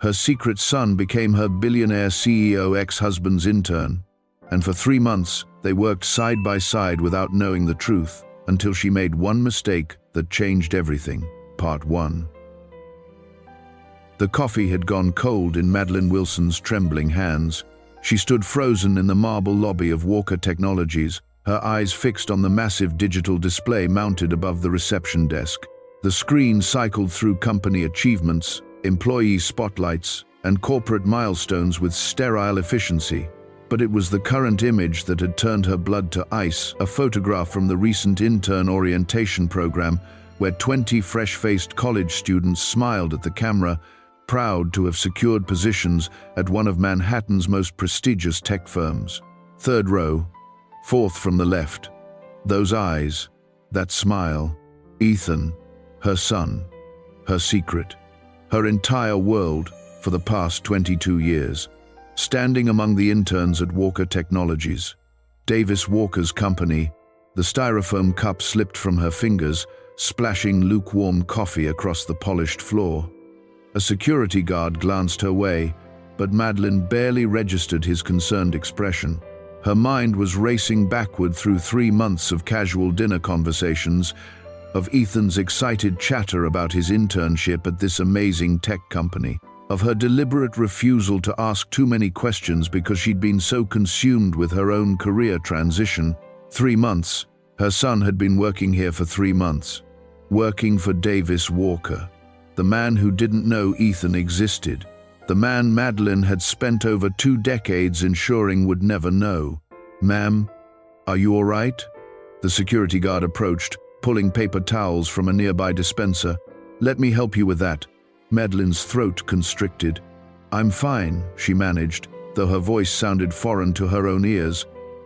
Her secret son became her billionaire CEO ex-husband's intern, and for 3 months they worked side by side without knowing the truth, until she made one mistake that changed everything. Part 1. The coffee had gone cold in Madelyn Wilson's trembling hands. She stood frozen in the marble lobby of Walker Technologies, her eyes fixed on the massive digital display mounted above the reception desk. The screen cycled through company achievements, employee spotlights, and corporate milestones with sterile efficiency. But it was the current image that had turned her blood to ice, a photograph from the recent intern orientation program, where 20 fresh-faced college students smiled at the camera, proud to have secured positions at one of Manhattan's most prestigious tech firms. Third row, fourth from the left. Those eyes, that smile. Ethan, her son, her secret, her entire world for the past 22 years. Standing among the interns at Walker Technologies, Davis Walker's company, the styrofoam cup slipped from her fingers, splashing lukewarm coffee across the polished floor. A security guard glanced her way, but Madelyn barely registered his concerned expression. Her mind was racing backward through 3 months of casual dinner conversations, of Ethan's excited chatter about his internship at this amazing tech company, of her deliberate refusal to ask too many questions because she'd been so consumed with her own career transition. 3 months. Her son had been working here for 3 months. Working for Davis Walker. The man who didn't know Ethan existed. The man Madelyn had spent over 2 decades ensuring would never know. "Ma'am, are you all right?" The security guard approached, pulling paper towels from a nearby dispenser. "Let me help you with that." Madelyn's throat constricted. "I'm fine," she managed, though her voice sounded foreign to her own ears.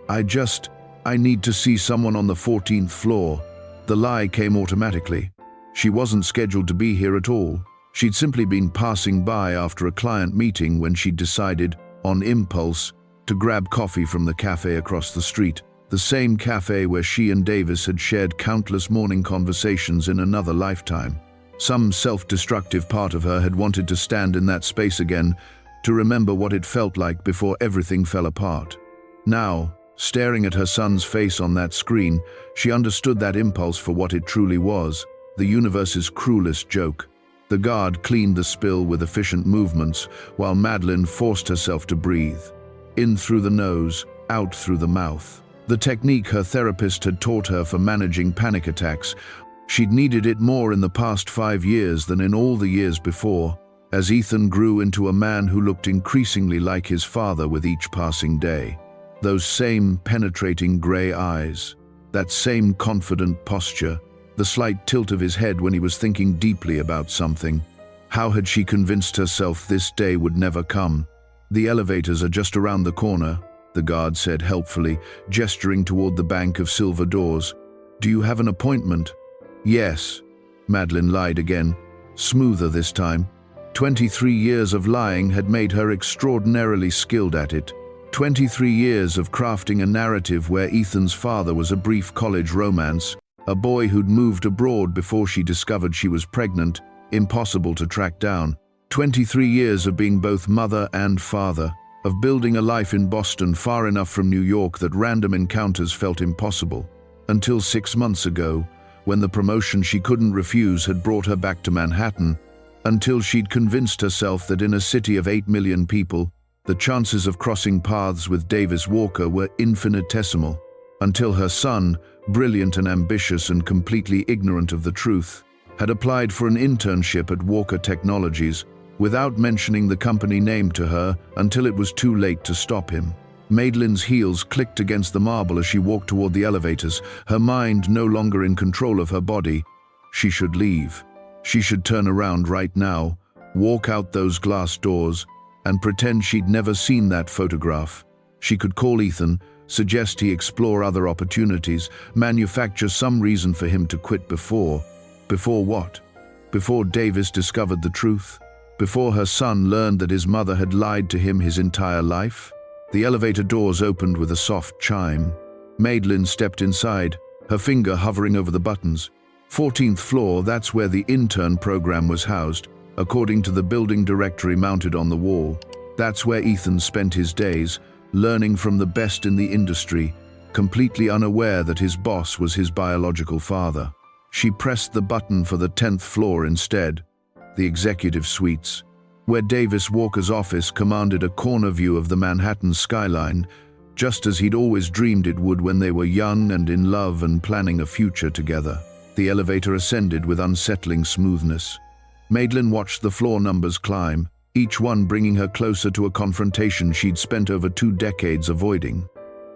I need to see someone on the 14th floor." The lie came automatically. She wasn't scheduled to be here at all. She'd simply been passing by after a client meeting when she'd decided, on impulse, to grab coffee from the cafe across the street, the same cafe where she and Davis had shared countless morning conversations in another lifetime. Some self-destructive part of her had wanted to stand in that space again, to remember what it felt like before everything fell apart. Now, staring at her son's face on that screen, she understood that impulse for what it truly was, the universe's cruelest joke. The guard cleaned the spill with efficient movements, while Madelyn forced herself to breathe. In through the nose, out through the mouth. The technique her therapist had taught her for managing panic attacks. She'd needed it more in the past 5 years than in all the years before, as Ethan grew into a man who looked increasingly like his father with each passing day. Those same penetrating grey eyes, that same confident posture, the slight tilt of his head when he was thinking deeply about something. How had she convinced herself this day would never come? "The elevators are just around the corner," the guard said helpfully, gesturing toward the bank of silver doors. "Do you have an appointment?" "Yes," Madelyn lied again, smoother this time. 23 years of lying had made her extraordinarily skilled at it. 23 years of crafting a narrative where Ethan's father was a brief college romance, a boy who'd moved abroad before she discovered she was pregnant, impossible to track down. 23 years of being both mother and father, of building a life in Boston far enough from New York that random encounters felt impossible. Until 6 months ago, when the promotion she couldn't refuse had brought her back to Manhattan, until she'd convinced herself that in a city of 8 million people, the chances of crossing paths with Davis Walker were infinitesimal. Until her son, brilliant and ambitious and completely ignorant of the truth, had applied for an internship at Walker Technologies without mentioning the company name to her until it was too late to stop him. Madelyn's heels clicked against the marble as she walked toward the elevators, her mind no longer in control of her body. She should leave. She should turn around right now, walk out those glass doors, and pretend she'd never seen that photograph. She could call Ethan, suggest he explore other opportunities, manufacture some reason for him to quit before. Before what? Before Davis discovered the truth? Before her son learned that his mother had lied to him his entire life? The elevator doors opened with a soft chime. Madelyn stepped inside, her finger hovering over the buttons. 14th floor, that's where the intern program was housed. according to the building directory mounted on the wall. That's where Ethan spent his days, learning from the best in the industry, completely unaware that his boss was his biological father. She pressed the button for the 10th floor instead, the executive suites, where Davis Walker's office commanded a corner view of the Manhattan skyline, just as he'd always dreamed it would when they were young and in love and planning a future together. The elevator ascended with unsettling smoothness. Madelyn watched the floor numbers climb, each one bringing her closer to a confrontation she'd spent over 2 decades avoiding.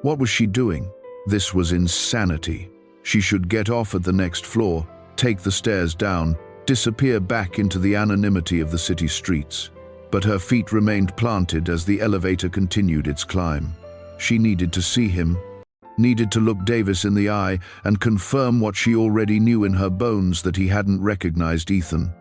What was she doing? This was insanity. She should get off at the next floor, take the stairs down, disappear back into the anonymity of the city streets. But her feet remained planted as the elevator continued its climb. She needed to see him, needed to look Davis in the eye and confirm what she already knew in her bones, that he hadn't recognized Ethan,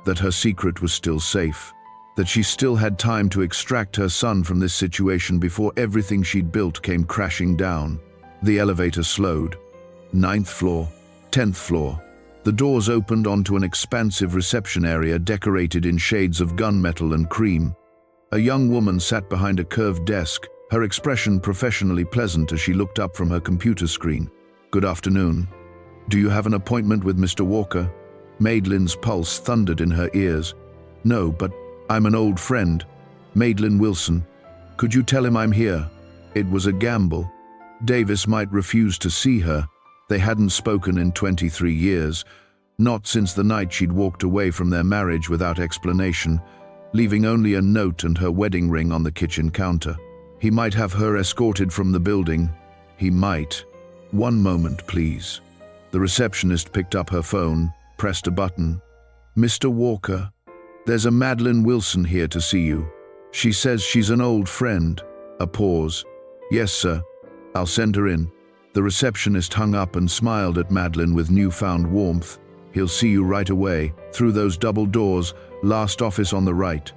that her secret was still safe, that she still had time to extract her son from this situation before everything she'd built came crashing down. The elevator slowed. 9th floor, 10th floor. The doors opened onto an expansive reception area decorated in shades of gunmetal and cream. A young woman sat behind a curved desk, her expression professionally pleasant as she looked up from her computer screen. "Good afternoon. Do you have an appointment with Mr. Walker?" Madelyn's pulse thundered in her ears. "No, but I'm an old friend. Madelyn Wilson. Could you tell him I'm here?" It was a gamble. Davis might refuse to see her. They hadn't spoken in 23 years, not since the night she'd walked away from their marriage without explanation, leaving only a note and her wedding ring on the kitchen counter. He might have her escorted from the building. He might. "One moment, please." The receptionist picked up her phone, pressed a button. "Mr. Walker, there's a Madelyn Wilson here to see you. She says she's an old friend." A pause. "Yes, sir. I'll send her in." The receptionist hung up and smiled at Madelyn with newfound warmth. "He'll see you right away, through those double doors, last office on the right."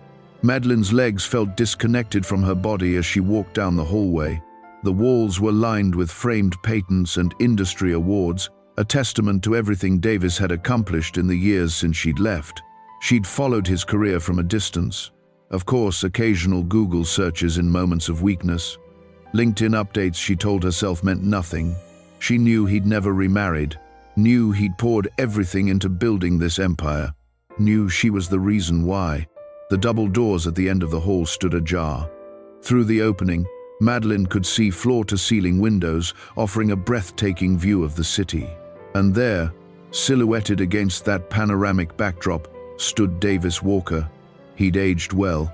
Madelyn's legs felt disconnected from her body as she walked down the hallway. The walls were lined with framed patents and industry awards, a testament to everything Davis had accomplished in the years since she'd left. She'd followed his career from a distance. Of course, occasional Google searches in moments of weakness. LinkedIn updates, she told herself, meant nothing. She knew he'd never remarried, knew he'd poured everything into building this empire, knew she was the reason why. The double doors at the end of the hall stood ajar. Through the opening, Madelyn could see floor-to-ceiling windows offering a breathtaking view of the city. And there, silhouetted against that panoramic backdrop, stood Davis Walker. He'd aged well.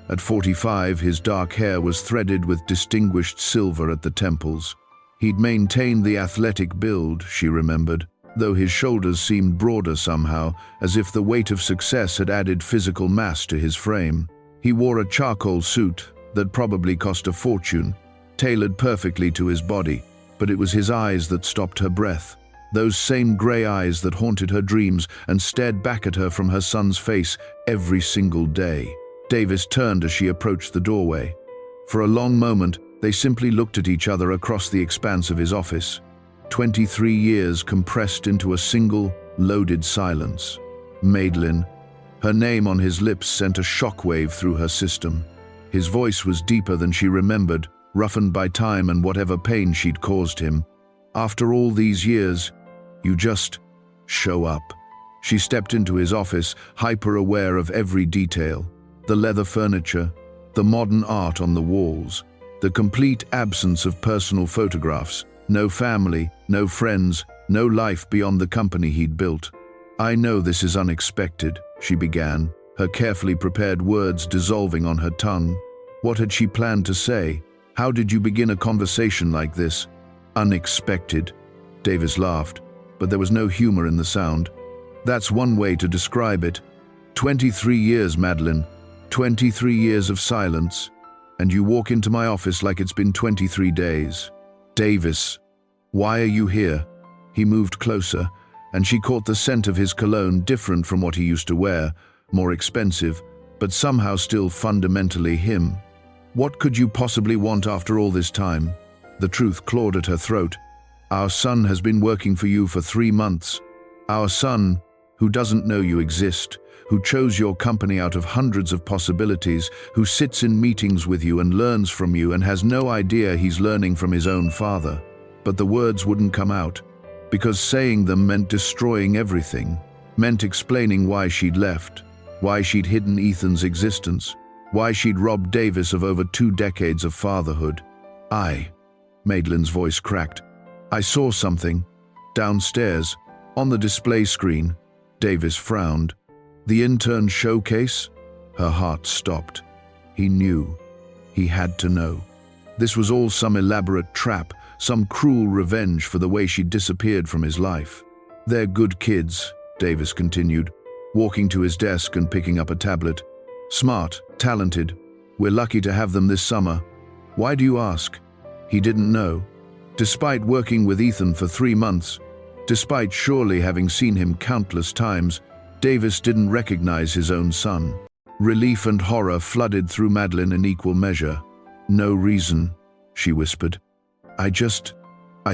At 45, his dark hair was threaded with distinguished silver at the temples. He'd maintained the athletic build, she remembered, though his shoulders seemed broader somehow, as if the weight of success had added physical mass to his frame. He wore a charcoal suit that probably cost a fortune, tailored perfectly to his body, but it was his eyes that stopped her breath. Those same grey eyes that haunted her dreams and stared back at her from her son's face every single day. Davis turned as she approached the doorway. For a long moment, they simply looked at each other across the expanse of his office. 23 years compressed into a single, loaded silence. Madelyn. Her name on his lips sent a shockwave through her system. His voice was deeper than she remembered, roughened by time and whatever pain she'd caused him. "After all these years, you just show up." She stepped into his office, hyper-aware of every detail. The leather furniture, the modern art on the walls, the complete absence of personal photographs. No family, no friends, no life beyond the company he'd built. "I know this is unexpected," she began, her carefully prepared words dissolving on her tongue. What had she planned to say? How did you begin a conversation like this? "Unexpected," Davis laughed, but there was no humor in the sound. "That's one way to describe it. 23 years, Madelyn. 23 years of silence. And you walk into my office like it's been 23 days. Davis, why are you here?" He moved closer, and she caught the scent of his cologne, different from what he used to wear, more expensive, but somehow still fundamentally him. "What could you possibly want after all this time?" The truth clawed at her throat. "Our son has been working for you for 3 months. Our son, who doesn't know you exist, who chose your company out of hundreds of possibilities, who sits in meetings with you and learns from you and has no idea he's learning from his own father. But the words wouldn't come out, because saying them meant destroying everything, meant explaining why she'd left, why she'd hidden Ethan's existence, why she'd robbed Davis of over 2 decades of fatherhood. Madelyn's voice cracked. I saw something. Downstairs, on the display screen. Davis frowned. The intern showcase? Her heart stopped. He knew. He had to know. This was all some elaborate trap, some cruel revenge for the way she'd disappeared from his life. They're good kids, Davis continued, walking to his desk and picking up a tablet. Smart, talented. We're lucky to have them this summer. Why do you ask? He didn't know. Despite working with Ethan for 3 months, despite surely having seen him countless times, Davis didn't recognize his own son. Relief and horror flooded through Madelyn in equal measure. No reason, she whispered. I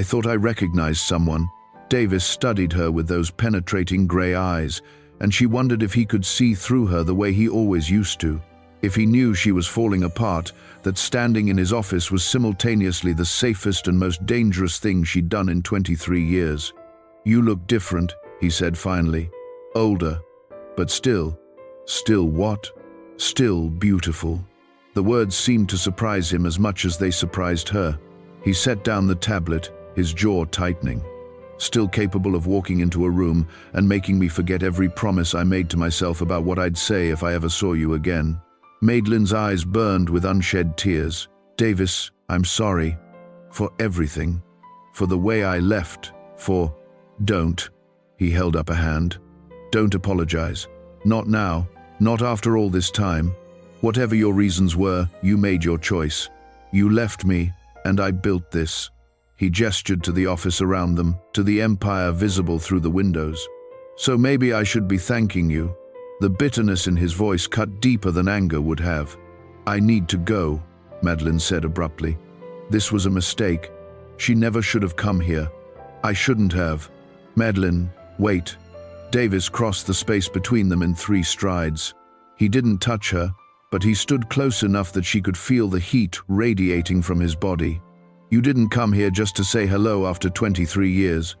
thought I recognized someone. Davis studied her with those penetrating gray eyes, and she wondered if he could see through her the way he always used to. If he knew she was falling apart, that standing in his office was simultaneously the safest and most dangerous thing she'd done in 23 years. You look different, he said finally. Older, but still what? Still beautiful. The words seemed to surprise him as much as they surprised her. He set down the tablet, his jaw tightening. Still capable of walking into a room and making me forget every promise I made to myself about what I'd say if I ever saw you again. Madelyn's eyes burned with unshed tears. Davis, I'm sorry. For everything. For the way I left. Don't. He held up a hand. Don't apologize. Not now. Not after all this time. Whatever your reasons were, you made your choice. You left me, and I built this. He gestured to the office around them, to the empire visible through the windows. So maybe I should be thanking you. The bitterness in his voice cut deeper than anger would have. I need to go, Madelyn said abruptly. This was a mistake. She never should have come here. I shouldn't have. Madelyn, wait. Davis crossed the space between them in 3 strides. He didn't touch her, but he stood close enough that she could feel the heat radiating from his body. You didn't come here just to say hello after 23 years.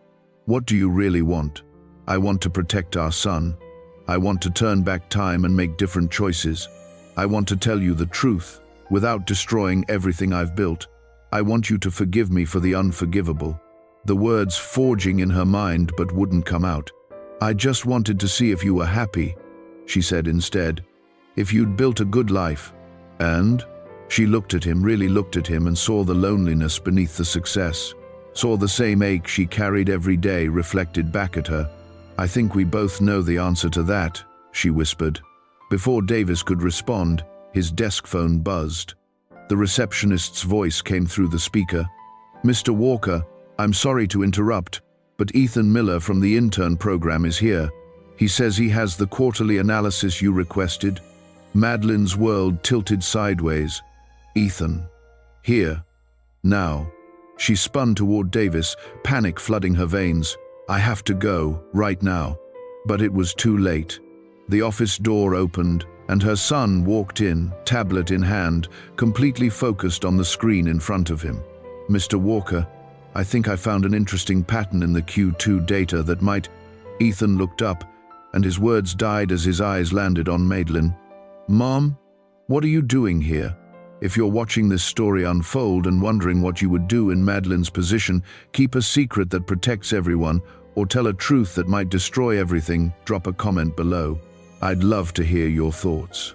What do you really want? I want to protect our son. I want to turn back time and make different choices. I want to tell you the truth, without destroying everything I've built. I want you to forgive me for the unforgivable. The words forging in her mind but wouldn't come out. I just wanted to see if you were happy, she said instead. If you'd built a good life. And? She looked at him, really looked at him, and saw the loneliness beneath the success. Saw the same ache she carried every day reflected back at her. I think we both know the answer to that, she whispered. Before Davis could respond, his desk phone buzzed. The receptionist's voice came through the speaker. Mr. Walker, I'm sorry to interrupt, but Ethan Miller from the Intern program is here. He says he has the quarterly analysis you requested. Madelyn's world tilted sideways. Ethan. Here. Now. She spun toward Davis, panic flooding her veins. I have to go, right now. But it was too late. The office door opened, and her son walked in, tablet in hand, completely focused on the screen in front of him. Mr. Walker, I think I found an interesting pattern in the Q2 data that might... Ethan looked up, and his words died as his eyes landed on Madelyn. Mom, what are you doing here? If you're watching this story unfold and wondering what you would do in Madelyn's position, keep a secret that protects everyone, or tell a truth that might destroy everything, drop a comment below. I'd love to hear your thoughts.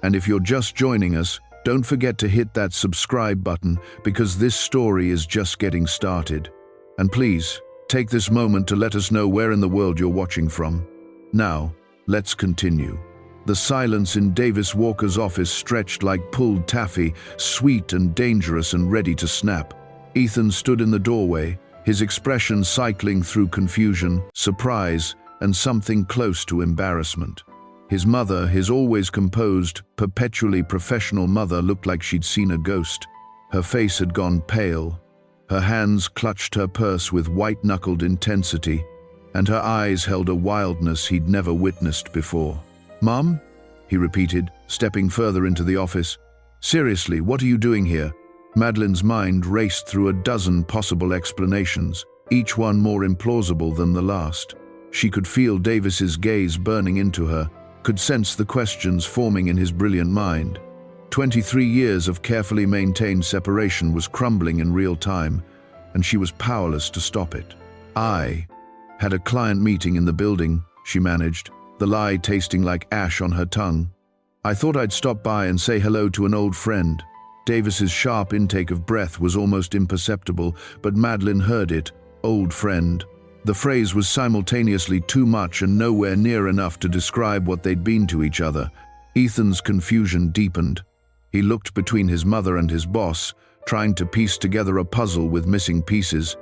And if you're just joining us, don't forget to hit that subscribe button, because this story is just getting started. And please, take this moment to let us know where in the world you're watching from. Now, let's continue. The silence in Davis Walker's office stretched like pulled taffy, sweet and dangerous and ready to snap. Ethan stood in the doorway, his expression cycling through confusion, surprise, and something close to embarrassment. His mother, his always composed, perpetually professional mother, looked like she'd seen a ghost. Her face had gone pale. Her hands clutched her purse with white-knuckled intensity. and her eyes held a wildness he'd never witnessed before. "Mom?" he repeated, stepping further into the office. "Seriously, what are you doing here?" Madelyn's mind raced through a dozen possible explanations, each one more implausible than the last. She could feel Davis's gaze burning into her, could sense the questions forming in his brilliant mind. 23 years of carefully maintained separation was crumbling in real time, and she was powerless to stop it. "I had a client meeting in the building," she managed, the lie tasting like ash on her tongue. "I thought I'd stop by and say hello to an old friend." Davis's sharp intake of breath was almost imperceptible, but Madelyn heard it. Old friend. The phrase was simultaneously too much and nowhere near enough to describe what they'd been to each other. Ethan's confusion deepened. He looked between his mother and his boss, trying to piece together a puzzle with missing pieces.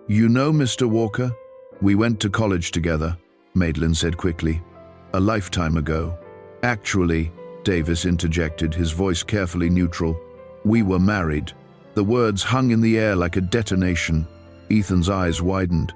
"You know Mr. Walker? We went to college together," Madelyn said quickly. "A lifetime ago." "Actually," Davis interjected, his voice carefully neutral, "we were married." The words hung in the air like a detonation. Ethan's eyes widened.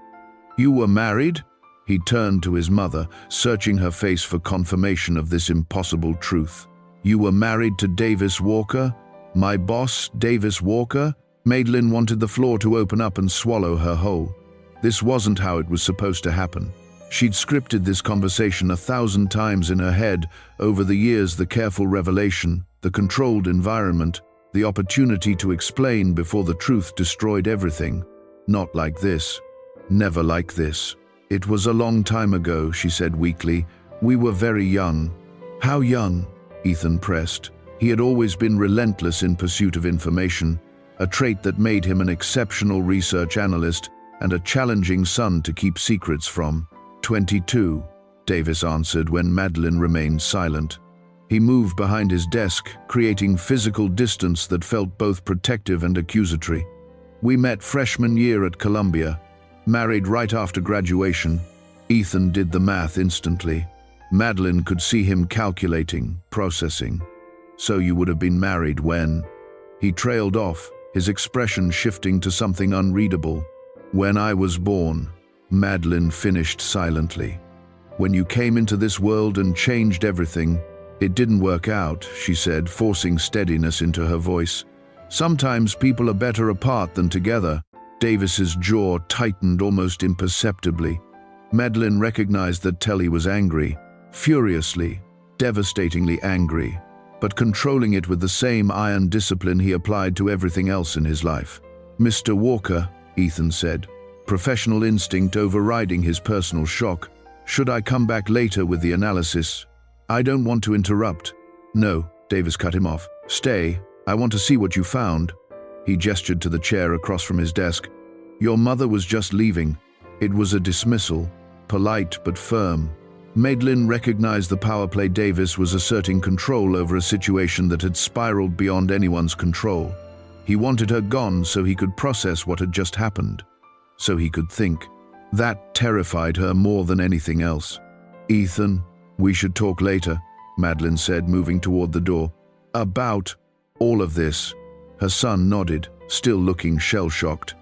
"You were married?" He turned to his mother, searching her face for confirmation of this impossible truth. "You were married to Davis Walker? My boss, Davis Walker?" Madelyn wanted the floor to open up and swallow her whole. This wasn't how it was supposed to happen. She'd scripted this conversation 1,000 times in her head. Over the years, the careful revelation, the controlled environment, the opportunity to explain before the truth destroyed everything. Not like this. Never like this. "It was a long time ago," she said weakly. "We were very young." "How young?" Ethan pressed. He had always been relentless in pursuit of information, a trait that made him an exceptional research analyst and a challenging son to keep secrets from. 22, Davis answered when Madelyn remained silent. He moved behind his desk, creating physical distance that felt both protective and accusatory. "We met freshman year at Columbia, married right after graduation." Ethan did the math instantly. Madelyn could see him calculating, processing. "So you would have been married when?" He trailed off, his expression shifting to something unreadable. "When I was born," Madelyn finished silently. "When you came into this world and changed everything." "It didn't work out," she said, forcing steadiness into her voice. "Sometimes people are better apart than together." Davis's jaw tightened almost imperceptibly. Madelyn recognized that Telly was angry, furiously, devastatingly angry, but controlling it with the same iron discipline he applied to everything else in his life. "Mr. Walker," Ethan said, professional instinct overriding his personal shock. "Should I come back later with the analysis?" "I don't want to interrupt." "No," Davis cut him off. "Stay. I want to see what you found." He gestured to the chair across from his desk. "Your mother was just leaving." It was a dismissal, polite but firm. Madelyn recognized the power play. Davis was asserting control over a situation that had spiraled beyond anyone's control. He wanted her gone so he could process what had just happened, so he could think. That terrified her more than anything else. "Ethan, we should talk later," Madelyn said, moving toward the door. "About all of this?" Her son nodded, still looking shell-shocked.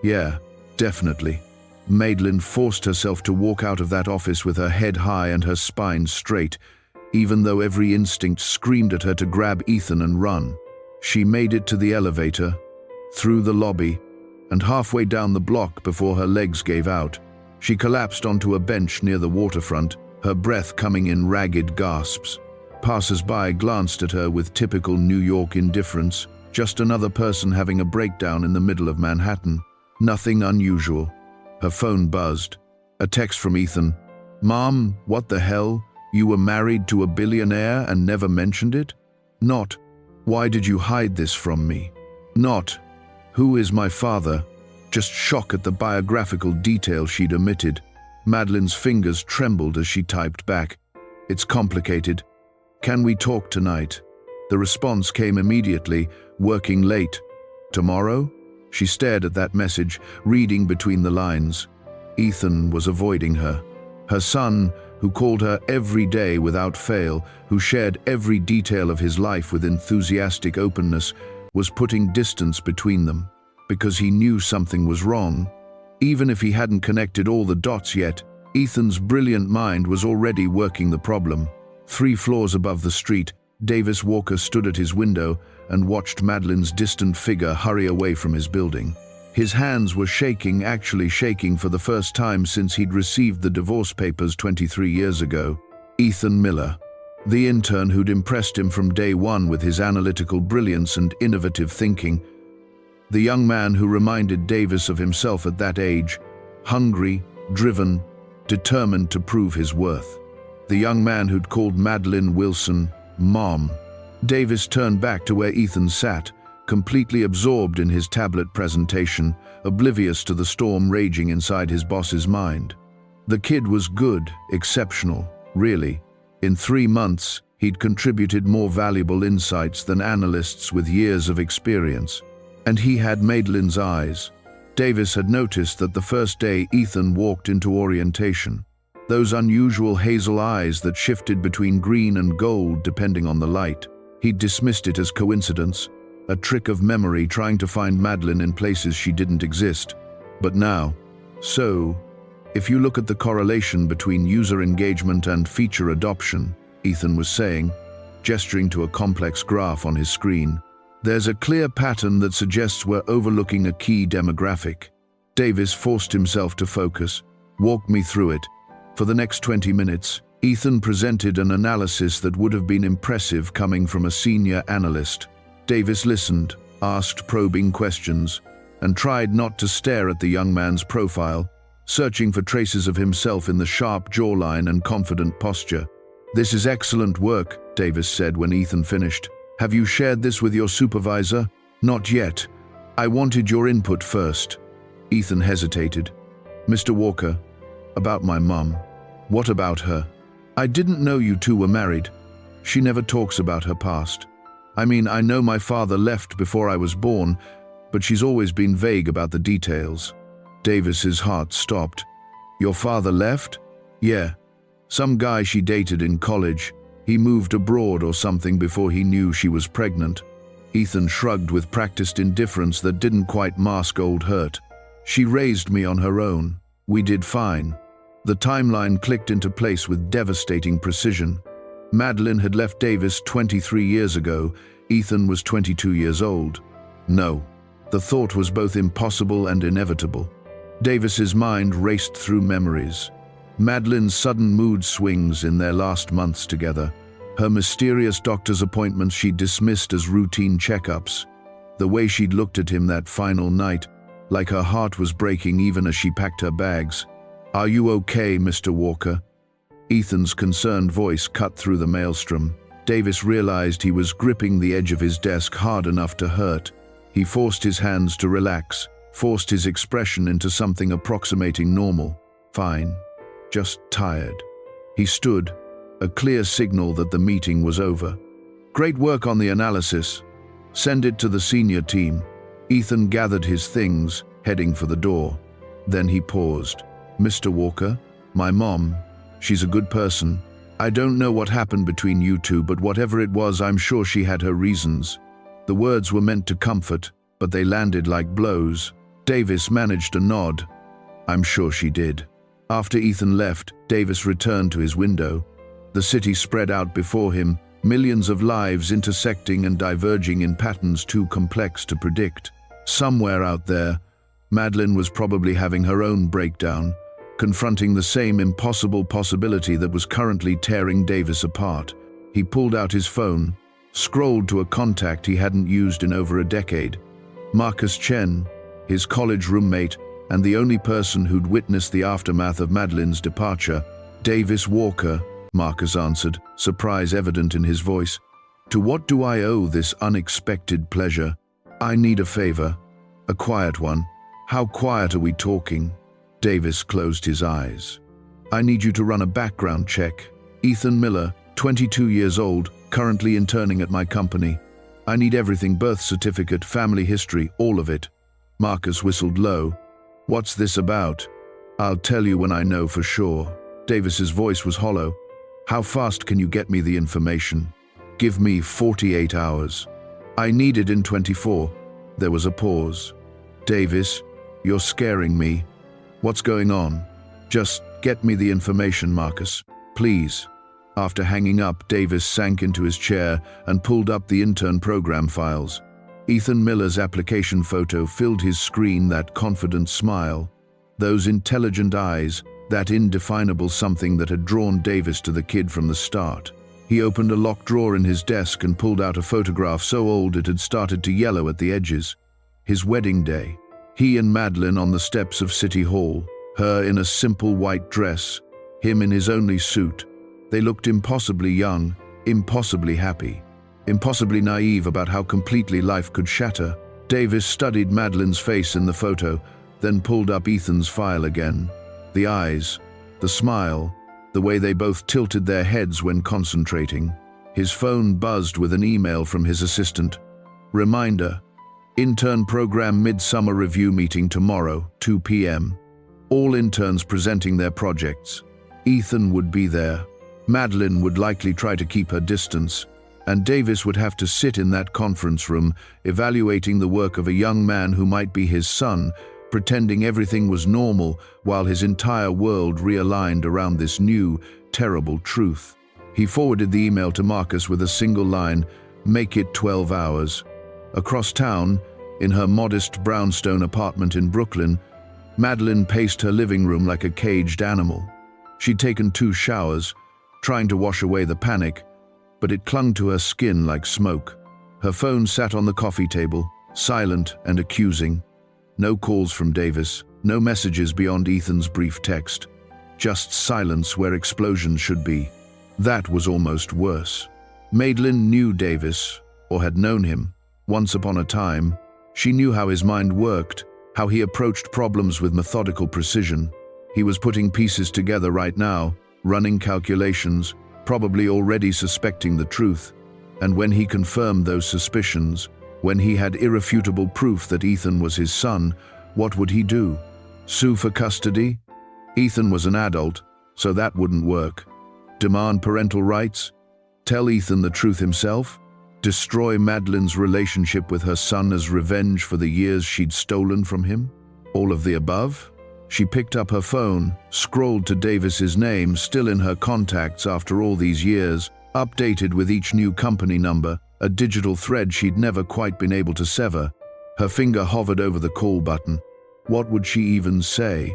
"Yeah, definitely." Madelyn forced herself to walk out of that office with her head high and her spine straight, even though every instinct screamed at her to grab Ethan and run. She made it to the elevator, through the lobby, and halfway down the block before her legs gave out. She collapsed onto a bench near the waterfront, her breath coming in ragged gasps. Passers-by glanced at her with typical New York indifference, just another person having a breakdown in the middle of Manhattan. Nothing unusual. Her phone buzzed. A text from Ethan. "Mom, what the hell? You were married to a billionaire and never mentioned it?" Not, "Why did you hide this from me?" Not, "Who is my father?" Just shock at the biographical detail she'd omitted. Madelyn's fingers trembled as she typed back. "It's complicated. Can we talk tonight?" The response came immediately, "Working late." "Tomorrow?" She stared at that message, reading between the lines. Ethan was avoiding her. Her son, who called her every day without fail, who shared every detail of his life with enthusiastic openness, was putting distance between them, because he knew something was wrong. Even if he hadn't connected all the dots yet, Ethan's brilliant mind was already working the problem. 3 floors above the street, Davis Walker stood at his window and watched Madelyn's distant figure hurry away from his building. His hands were shaking, actually shaking for the first time since he'd received the divorce papers 23 years ago. Ethan Miller, the intern who'd impressed him from day one with his analytical brilliance and innovative thinking. The young man who reminded Davis of himself at that age, hungry, driven, determined to prove his worth. The young man who'd called Madelyn Wilson Mom. Davis turned back to where Ethan sat, completely absorbed in his tablet presentation, oblivious to the storm raging inside his boss's mind. The kid was good, exceptional, really. In 3 months, he'd contributed more valuable insights than analysts with years of experience. And he had Madelyn's eyes. Davis had noticed that the first day Ethan walked into orientation. Those unusual hazel eyes that shifted between green and gold depending on the light. He'd dismissed it as coincidence, a trick of memory trying to find Madelyn in places she didn't exist. But now, if you look at the correlation between user engagement and feature adoption, Ethan was saying, gesturing to a complex graph on his screen, there's a clear pattern that suggests we're overlooking a key demographic. Davis forced himself to focus, walked me through it. For the next 20 minutes, Ethan presented an analysis that would have been impressive coming from a senior analyst. Davis listened, asked probing questions, and tried not to stare at the young man's profile, searching for traces of himself in the sharp jawline and confident posture. "This is excellent work," Davis said when Ethan finished. "Have you shared this with your supervisor?" "Not yet. I wanted your input first." Ethan hesitated. "Mr. Walker, about my mom. What about her? I didn't know you two were married. She never talks about her past. I mean, I know my father left before I was born, but she's always been vague about the details." Davis's heart stopped. "Your father left?" "Yeah. Some guy she dated in college. He moved abroad or something before he knew she was pregnant." Ethan shrugged with practiced indifference that didn't quite mask old hurt. "She raised me on her own. We did fine." The timeline clicked into place with devastating precision. Madelyn had left Davis 23 years ago. Ethan was 22 years old. No. The thought was both impossible and inevitable. Davis's mind raced through memories. Madelyn's sudden mood swings in their last months together. Her mysterious doctor's appointments she'd dismissed as routine checkups. The way she'd looked at him that final night, like her heart was breaking even as she packed her bags. "Are you okay, Mr. Walker?" Ethan's concerned voice cut through the maelstrom. Davis realized he was gripping the edge of his desk hard enough to hurt. He forced his hands to relax, forced his expression into something approximating normal. "Fine. Just tired." He stood, a clear signal that the meeting was over. "Great work on the analysis. Send it to the senior team." Ethan gathered his things, heading for the door. Then he paused. "Mr. Walker, my mom, she's a good person. I don't know what happened between you two, but whatever it was, I'm sure she had her reasons." The words were meant to comfort, but they landed like blows. Davis managed a nod. "I'm sure she did." After Ethan left, Davis returned to his window. The city spread out before him, millions of lives intersecting and diverging in patterns too complex to predict. Somewhere out there, Madelyn was probably having her own breakdown, confronting the same impossible possibility that was currently tearing Davis apart. He pulled out his phone, scrolled to a contact he hadn't used in over a decade. Marcus Chen, his college roommate, and the only person who'd witnessed the aftermath of Madelyn's departure. "Davis Walker," Marcus answered, surprise evident in his voice. "To what do I owe this unexpected pleasure? I need a favor. A quiet one." "How quiet are we talking?" Davis closed his eyes. "I need you to run a background check. Ethan Miller, 22 years old, currently interning at my company. I need everything: birth certificate, family history, all of it." Marcus whistled low. "What's this about?" "I'll tell you when I know for sure." Davis's voice was hollow. "How fast can you get me the information?" "Give me 48 hours. I need it in 24. There was a pause. "Davis, you're scaring me. What's going on?" "Just Get me the information, Marcus. Please. After hanging up, Davis sank into his chair and pulled up the intern program files. Ethan Miller's application photo filled his screen, that confident smile, those intelligent eyes, that indefinable something that had drawn Davis to the kid from the start. He opened a locked drawer in his desk and pulled out a photograph so old it had started to yellow at the edges. His wedding day. He and Madelyn on the steps of City Hall, her in a simple white dress, him in his only suit. They looked impossibly young, impossibly happy, impossibly naive about how completely life could shatter. Davis studied Madelyn's face in the photo, then pulled up Ethan's file again. The eyes, the smile, the way they both tilted their heads when concentrating. His phone buzzed with an email from his assistant. Reminder: Intern Program Midsummer Review Meeting tomorrow, 2 p.m. All interns presenting their projects. Ethan would be there. Madelyn would likely try to keep her distance, and Davis would have to sit in that conference room, evaluating the work of a young man who might be his son, pretending everything was normal while his entire world realigned around this new, terrible truth. He forwarded the email to Marcus with a single line: "Make it 12 hours." Across town, in her modest brownstone apartment in Brooklyn, Madelyn paced her living room like a caged animal. She'd taken 2 showers, trying to wash away the panic, but it clung to her skin like smoke. Her phone sat on the coffee table, silent and accusing. No calls from Davis, no messages beyond Ethan's brief text. Just silence where explosions should be. That was almost worse. Madelyn knew Davis, or had known him. Once upon a time, she knew how his mind worked, how he approached problems with methodical precision. He was putting pieces together right now, running calculations, probably already suspecting the truth. And when he confirmed those suspicions, when he had irrefutable proof that Ethan was his son, what would he do? Sue for custody? Ethan was an adult, so that wouldn't work. Demand parental rights? Tell Ethan the truth himself? Destroy Madelyn's relationship with her son as revenge for the years she'd stolen from him? All of the above? She picked up her phone, scrolled to Davis's name, still in her contacts after all these years, updated with each new company number, a digital thread she'd never quite been able to sever. Her finger hovered over the call button. What would she even say?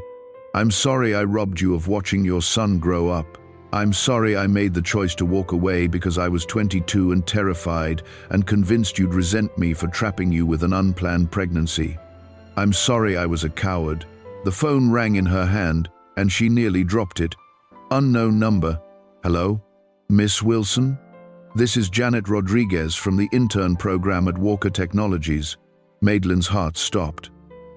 "I'm sorry I robbed you of watching your son grow up. I'm sorry I made the choice to walk away because I was 22 and terrified and convinced you'd resent me for trapping you with an unplanned pregnancy. I'm sorry I was a coward." The phone rang in her hand, and she nearly dropped it. Unknown number. "Hello? Miss Wilson? This is Janet Rodriguez from the intern program at Walker Technologies." Madelyn's heart stopped.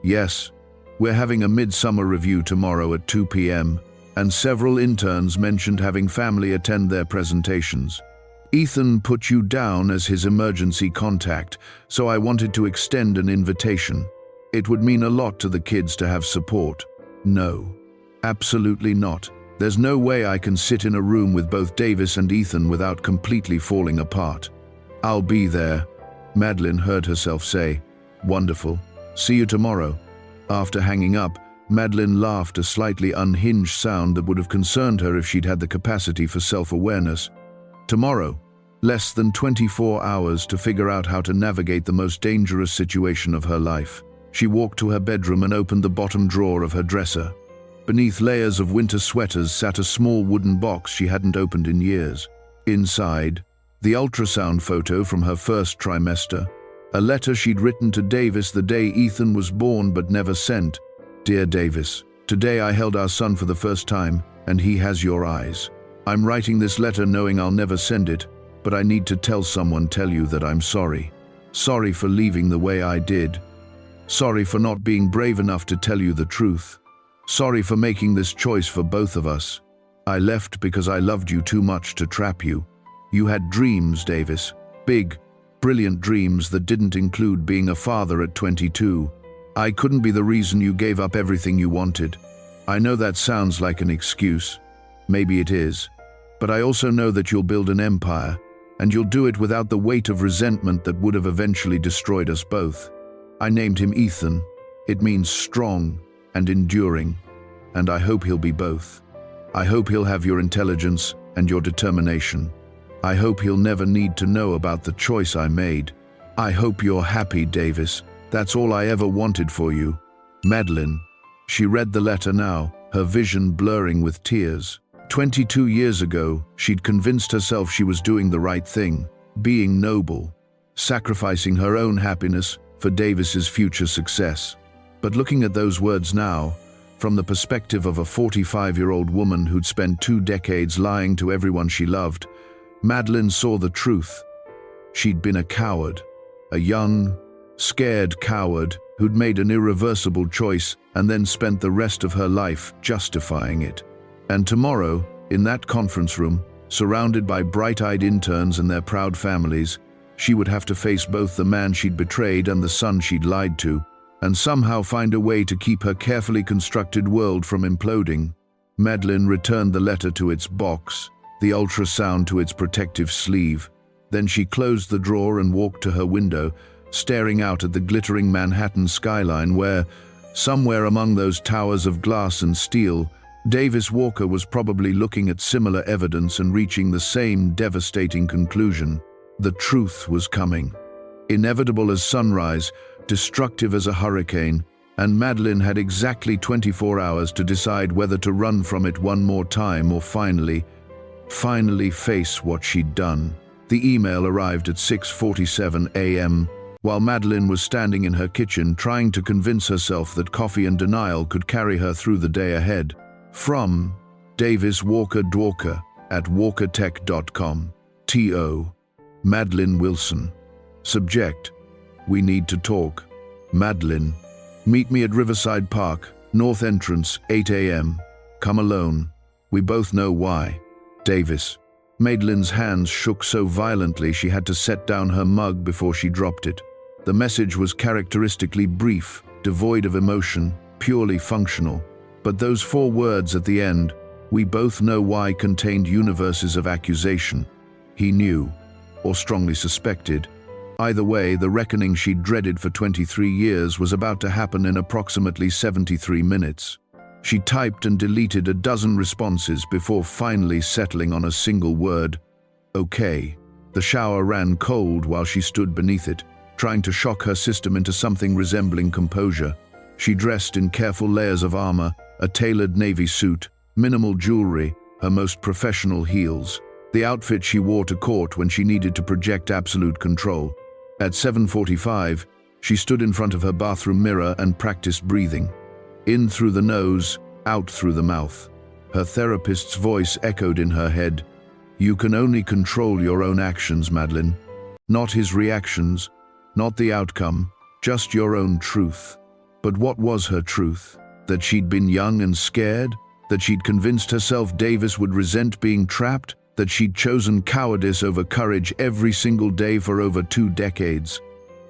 "Yes, we're having a midsummer review tomorrow at 2 p.m., and several interns mentioned having family attend their presentations. Ethan put you down as his emergency contact, so I wanted to extend an invitation. It would mean a lot to the kids to have support." "No, absolutely not. There's no way I can sit in a room with both Davis and Ethan without completely falling apart." "I'll be there," Madelyn heard herself say. "Wonderful. See you tomorrow." After hanging up, Madelyn laughed, a slightly unhinged sound that would have concerned her if she'd had the capacity for self-awareness. Tomorrow. Less than 24 hours to figure out how to navigate the most dangerous situation of her life. She walked to her bedroom and opened the bottom drawer of her dresser. Beneath layers of winter sweaters sat a small wooden box she hadn't opened in years. Inside, the ultrasound photo from her first trimester, a letter she'd written to Davis the day Ethan was born but never sent. "Dear Davis, today I held our son for the first time, and he has your eyes. I'm writing this letter knowing I'll never send it, but I need to tell you that I'm sorry. Sorry for leaving the way I did. Sorry for not being brave enough to tell you the truth. Sorry for making this choice for both of us. I left because I loved you too much to trap you. You had dreams, Davis. Big, brilliant dreams that didn't include being a father at 22. I couldn't be the reason you gave up everything you wanted. I know that sounds like an excuse. Maybe it is. But I also know that you'll build an empire, and you'll do it without the weight of resentment that would have eventually destroyed us both. I named him Ethan. It means strong and enduring, and I hope he'll be both. I hope he'll have your intelligence and your determination. I hope he'll never need to know about the choice I made. I hope you're happy, Davis. That's all I ever wanted for you. Madelyn. She read the letter now, her vision blurring with tears. 22 years ago, she'd convinced herself she was doing the right thing, being noble, sacrificing her own happiness for Davis's future success. But looking at those words now, from the perspective of a 45-year-old woman who'd spent 2 decades lying to everyone she loved, Madelyn saw the truth. She'd been a coward, a young, scared coward who'd made an irreversible choice and then spent the rest of her life justifying it. And tomorrow, in that conference room, surrounded by bright-eyed interns and their proud families, she would have to face both the man she'd betrayed and the son she'd lied to, and somehow find a way to keep her carefully constructed world from imploding. Madelyn returned the letter to its box, the ultrasound to its protective sleeve. Then she closed the drawer and walked to her window, staring out at the glittering Manhattan skyline where, somewhere among those towers of glass and steel, Davis Walker was probably looking at similar evidence and reaching the same devastating conclusion. The truth was coming. Inevitable as sunrise, destructive as a hurricane, and Madelyn had exactly 24 hours to decide whether to run from it one more time or finally face what she'd done. The email arrived at 6:47 a.m., while Madelyn was standing in her kitchen trying to convince herself that coffee and denial could carry her through the day ahead. From Davis Walker Dworker at walkertech.com. T.O. Madelyn Wilson. Subject: We need to talk. Madelyn. Meet me at Riverside Park, North Entrance, 8 a.m. Come alone. We both know why. Davis. Madelyn's hands shook so violently she had to set down her mug before she dropped it. The message was characteristically brief, devoid of emotion, purely functional. But those 4 words at the end, "We both know why," contained universes of accusation. He knew, or strongly suspected. Either way, the reckoning she'd dreaded for 23 years was about to happen in approximately 73 minutes. She typed and deleted a dozen responses before finally settling on a single word: okay. The shower ran cold while she stood beneath it, trying to shock her system into something resembling composure. She dressed in careful layers of armor, a tailored navy suit, minimal jewelry, her most professional heels, the outfit she wore to court when she needed to project absolute control. At 7:45, she stood in front of her bathroom mirror and practiced breathing. In through the nose, out through the mouth. Her therapist's voice echoed in her head. You can only control your own actions, Madelyn. Not his reactions, not the outcome, just your own truth. But what was her truth? That she'd been young and scared? That she'd convinced herself Davis would resent being trapped? That she'd chosen cowardice over courage every single day for over 2 decades?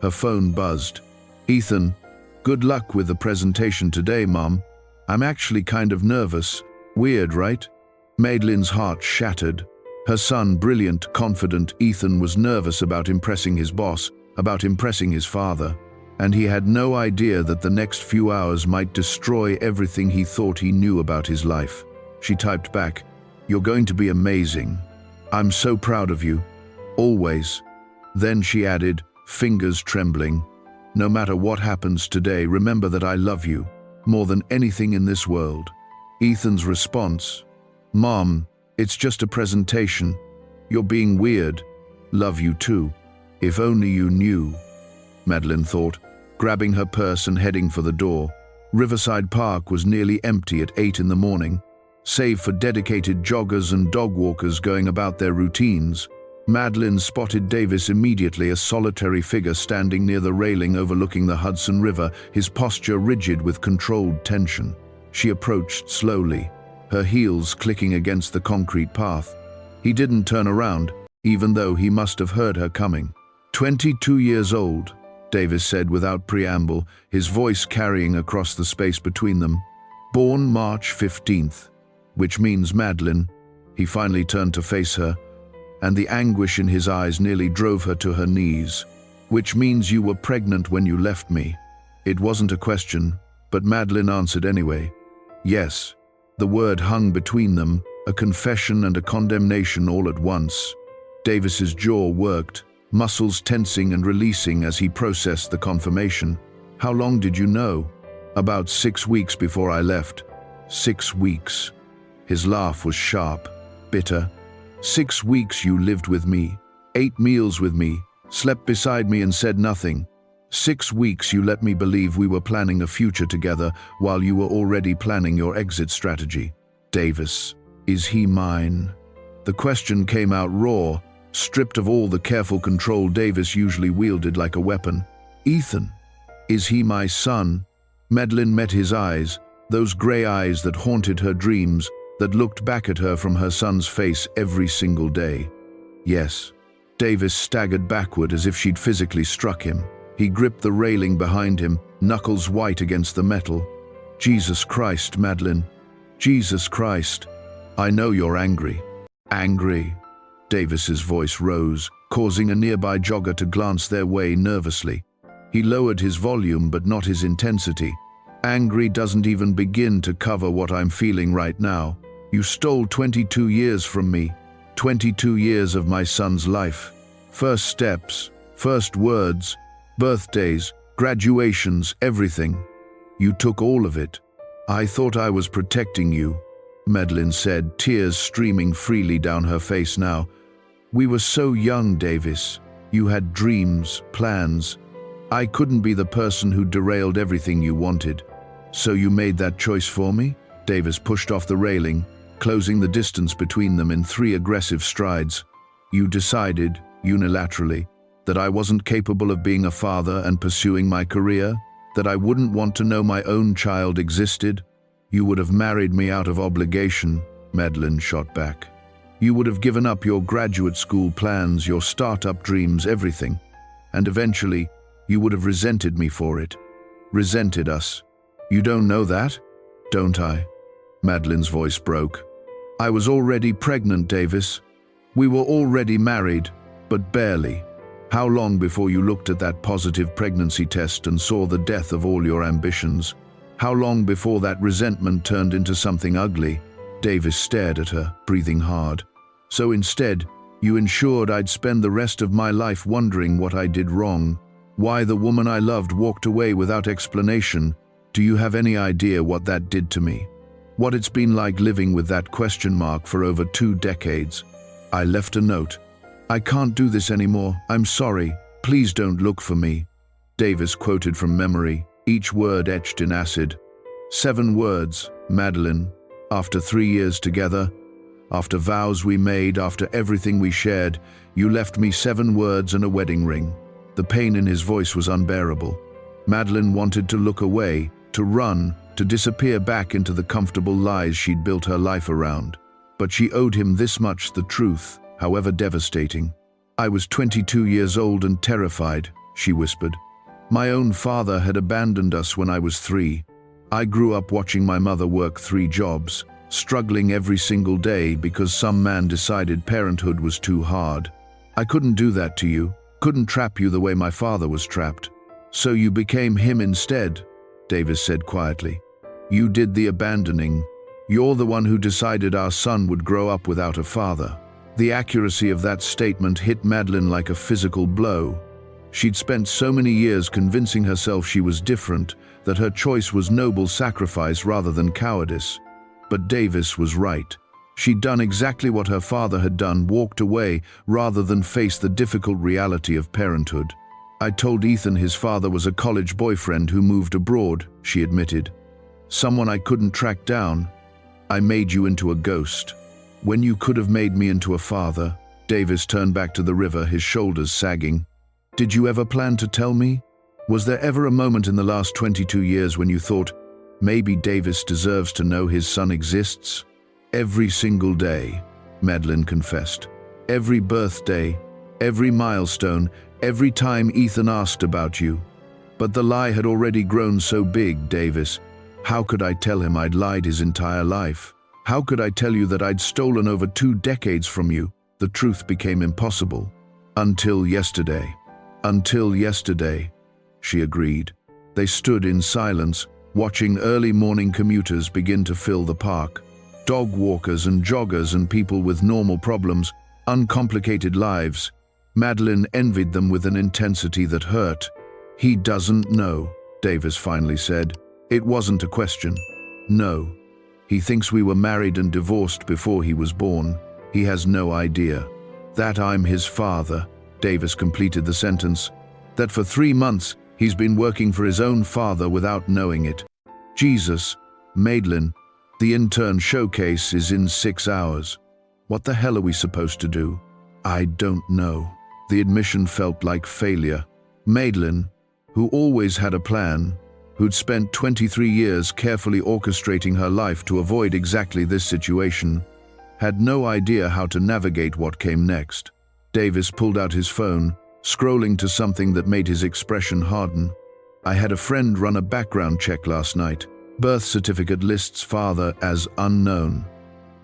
Her phone buzzed. Ethan, good luck with the presentation today, Mom. I'm actually kind of nervous. Weird, right? Madelyn's heart shattered. Her son, brilliant, confident Ethan, was nervous about impressing his boss, about impressing his father. And he had no idea that the next few hours might destroy everything he thought he knew about his life. She typed back, You're going to be amazing. I'm so proud of you. Always. Then she added, fingers trembling, No matter what happens today, remember that I love you more than anything in this world. Ethan's response, Mom, it's just a presentation. You're being weird. Love you too. If only you knew. Madelyn thought, grabbing her purse and heading for the door. Riverside Park was nearly empty at 8 in the morning, save for dedicated joggers and dog walkers going about their routines. Madelyn spotted Davis immediately, a solitary figure standing near the railing overlooking the Hudson River, his posture rigid with controlled tension. She approached slowly, her heels clicking against the concrete path. He didn't turn around, even though he must have heard her coming. 22 years old, Davis said without preamble, his voice carrying across the space between them. Born March 15th, which means Madelyn. He finally turned to face her, and the anguish in his eyes nearly drove her to her knees. Which means you were pregnant when you left me. It wasn't a question, but Madelyn answered anyway. Yes. The word hung between them, a confession and a condemnation all at once. Davis's jaw worked, muscles tensing and releasing as he processed the confirmation. "How long did you know?" "About 6 weeks before I left." 6 weeks. His laugh was sharp, bitter. 6 weeks you lived with me, ate meals with me, slept beside me and said nothing. 6 weeks you let me believe we were planning a future together while you were already planning your exit strategy. Davis, is he mine? The question came out raw, stripped of all the careful control Davis usually wielded like a weapon. "Ethan, is he my son?" Madelyn met his eyes, those gray eyes that haunted her dreams, that looked back at her from her son's face every single day. "Yes." Davis staggered backward as if she'd physically struck him. He gripped the railing behind him, knuckles white against the metal. "Jesus Christ, Madelyn. Jesus Christ. I know you're angry." "Angry?" Davis's voice rose, causing a nearby jogger to glance their way nervously. He lowered his volume but not his intensity. "Angry doesn't even begin to cover what I'm feeling right now. You stole 22 years from me, 22 years of my son's life. First steps, first words, birthdays, graduations, everything. You took all of it. I thought I was protecting you," Madelyn said, tears streaming freely down her face now. "We were so young, Davis. You had dreams, plans. I couldn't be the person who derailed everything you wanted. So you made that choice for me?" Davis pushed off the railing, closing the distance between them in 3 aggressive strides. "You decided, unilaterally, that I wasn't capable of being a father and pursuing my career? That I wouldn't want to know my own child existed? You would have married me out of obligation," Madelyn shot back. "You would have given up your graduate school plans, your startup dreams, everything. And eventually, you would have resented me for it. Resented us. You don't know that? Don't I?" Madelyn's voice broke. "I was already pregnant, Davis. We were already married, but barely. How long before you looked at that positive pregnancy test and saw the death of all your ambitions? How long before that resentment turned into something ugly?" Davis stared at her, breathing hard. "So instead, you ensured I'd spend the rest of my life wondering what I did wrong, why the woman I loved walked away without explanation. Do you have any idea what that did to me? What it's been like living with that question mark for over 2 decades. I left a note. 'I can't do this anymore. I'm sorry. Please don't look for me.'" Davis quoted from memory, each word etched in acid. 7 words, Madelyn. After 3 years together, after vows we made, after everything we shared, you left me 7 words and a wedding ring. The pain in his voice was unbearable. Madelyn wanted to look away, to run, to disappear back into the comfortable lies she'd built her life around. But she owed him this much, the truth, however devastating. "I was 22 years old and terrified," she whispered. "My own father had abandoned us when I was 3. I grew up watching my mother work 3 jobs, struggling every single day because some man decided parenthood was too hard. I couldn't do that to you, couldn't trap you the way my father was trapped. So you became him instead," Davis said quietly. "You did the abandoning. You're the one who decided our son would grow up without a father." The accuracy of that statement hit Madelyn like a physical blow. She'd spent so many years convincing herself she was different, that her choice was noble sacrifice rather than cowardice. But Davis was right. She'd done exactly what her father had done, walked away rather than face the difficult reality of parenthood. "I told Ethan his father was a college boyfriend who moved abroad," she admitted. "Someone I couldn't track down. I made you into a ghost. When you could have made me into a father." Davis turned back to the river, his shoulders sagging. "Did you ever plan to tell me? Was there ever a moment in the last 22 years when you thought, maybe Davis deserves to know his son exists?" "Every single day," Madelyn confessed. "Every birthday, every milestone, every time Ethan asked about you. But the lie had already grown so big, Davis. How could I tell him I'd lied his entire life? How could I tell you that I'd stolen over 2 decades from you? The truth became impossible. Until yesterday." "Until yesterday," she agreed. They stood in silence, watching early morning commuters begin to fill the park. Dog walkers and joggers and people with normal problems, uncomplicated lives. Madelyn envied them with an intensity that hurt. "He doesn't know," Davis finally said. It wasn't a question. "No. He thinks we were married and divorced before he was born. He has no idea. That I'm his father," Davis completed the sentence. "That for 3 months he's been working for his own father without knowing it. Jesus, Madelyn, the intern showcase is in 6 hours. What the hell are we supposed to do?" "I don't know." The admission felt like failure. Madelyn, who always had a plan, who'd spent 23 years carefully orchestrating her life to avoid exactly this situation, had no idea how to navigate what came next. Davis pulled out his phone, scrolling to something that made his expression harden. "I had a friend run a background check last night. Birth certificate lists father as unknown.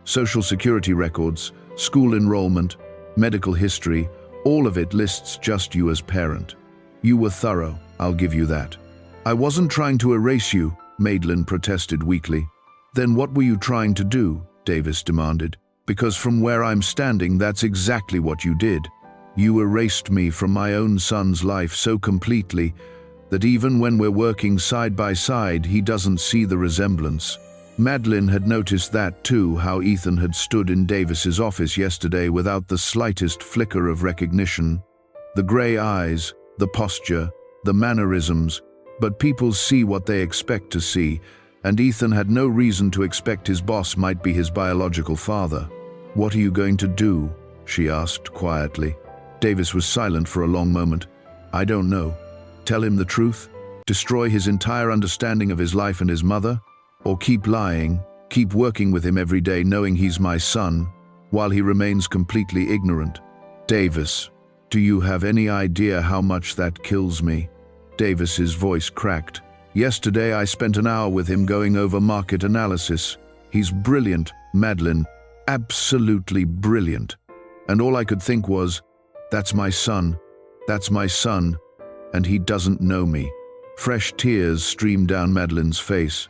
Social security records, school enrollment, medical history, all of it lists just you as parent. You were thorough, I'll give you that." "I wasn't trying to erase you," Madelyn protested weakly. "Then what were you trying to do?" Davis demanded. "Because from where I'm standing, that's exactly what you did. You erased me from my own son's life so completely that even when we're working side by side, he doesn't see the resemblance." Madelyn had noticed that too, how Ethan had stood in Davis's office yesterday without the slightest flicker of recognition. The gray eyes, the posture, the mannerisms, but people see what they expect to see, and Ethan had no reason to expect his boss might be his biological father. "What are you going to do?" she asked quietly. Davis was silent for a long moment. "I don't know. Tell him the truth? Destroy his entire understanding of his life and his mother? Or keep lying, keep working with him every day knowing he's my son, while he remains completely ignorant? Davis, do you have any idea how much that kills me?" Davis's voice cracked. "Yesterday I spent an hour with him going over market analysis. He's brilliant, Madelyn, absolutely brilliant. And all I could think was, that's my son, and he doesn't know me." Fresh tears streamed down Madelyn's face.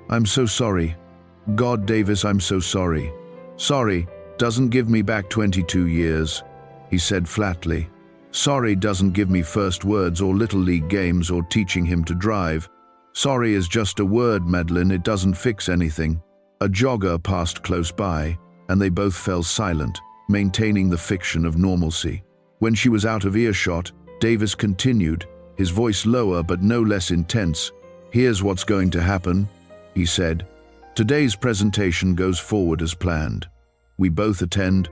"I'm so sorry. God, Davis, I'm so sorry." "Sorry doesn't give me back 22 years, he said flatly. "Sorry doesn't give me first words or little league games or teaching him to drive. Sorry is just a word, Madelyn, it doesn't fix anything." A jogger passed close by, and they both fell silent, maintaining the fiction of normalcy. When she was out of earshot, Davis continued, his voice lower but no less intense. "Here's what's going to happen," he said. "Today's presentation goes forward as planned. We both attend,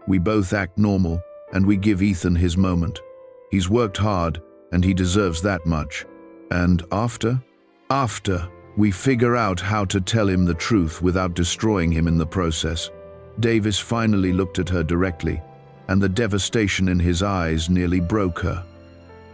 we both act normal, and we give Ethan his moment. He's worked hard, and he deserves that much. And after, we figure out how to tell him the truth without destroying him in the process." Davis finally looked at her directly, and the devastation in his eyes nearly broke her.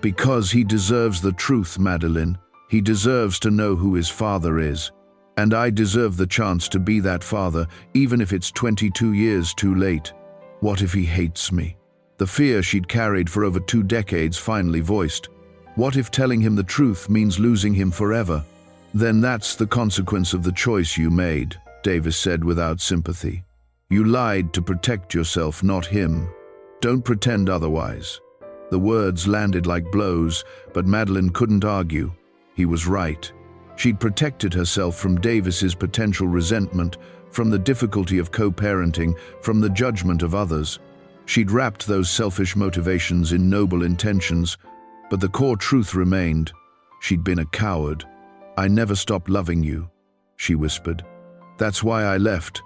"Because he deserves the truth, Madelyn. He deserves to know who his father is. And I deserve the chance to be that father, even if it's 22 years too late. What if he hates me?" The fear she'd carried for over 2 decades finally voiced. "What if telling him the truth means losing him forever?" "Then that's the consequence of the choice you made," Davis said without sympathy. "You lied to protect yourself, not him. Don't pretend otherwise." The words landed like blows, but Madelyn couldn't argue. He was right. She'd protected herself from Davis's potential resentment, from the difficulty of co-parenting, from the judgment of others. She'd wrapped those selfish motivations in noble intentions, but the core truth remained. She'd been a coward. "I never stopped loving you," she whispered. "That's why I left.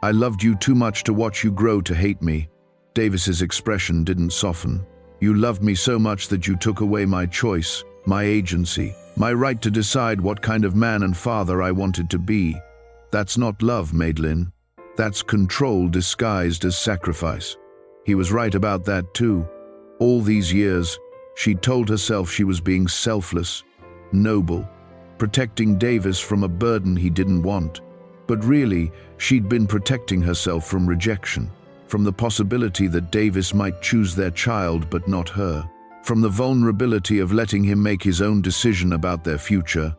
I loved you too much to watch you grow to hate me." Davis's expression didn't soften. "You loved me so much that you took away my choice, my agency, my right to decide what kind of man and father I wanted to be. That's not love, Madelyn. That's control disguised as sacrifice." He was right about that too. All these years, she'd told herself she was being selfless, noble, protecting Davis from a burden he didn't want. But really, she'd been protecting herself from rejection, from the possibility that Davis might choose their child but not her, from the vulnerability of letting him make his own decision about their future.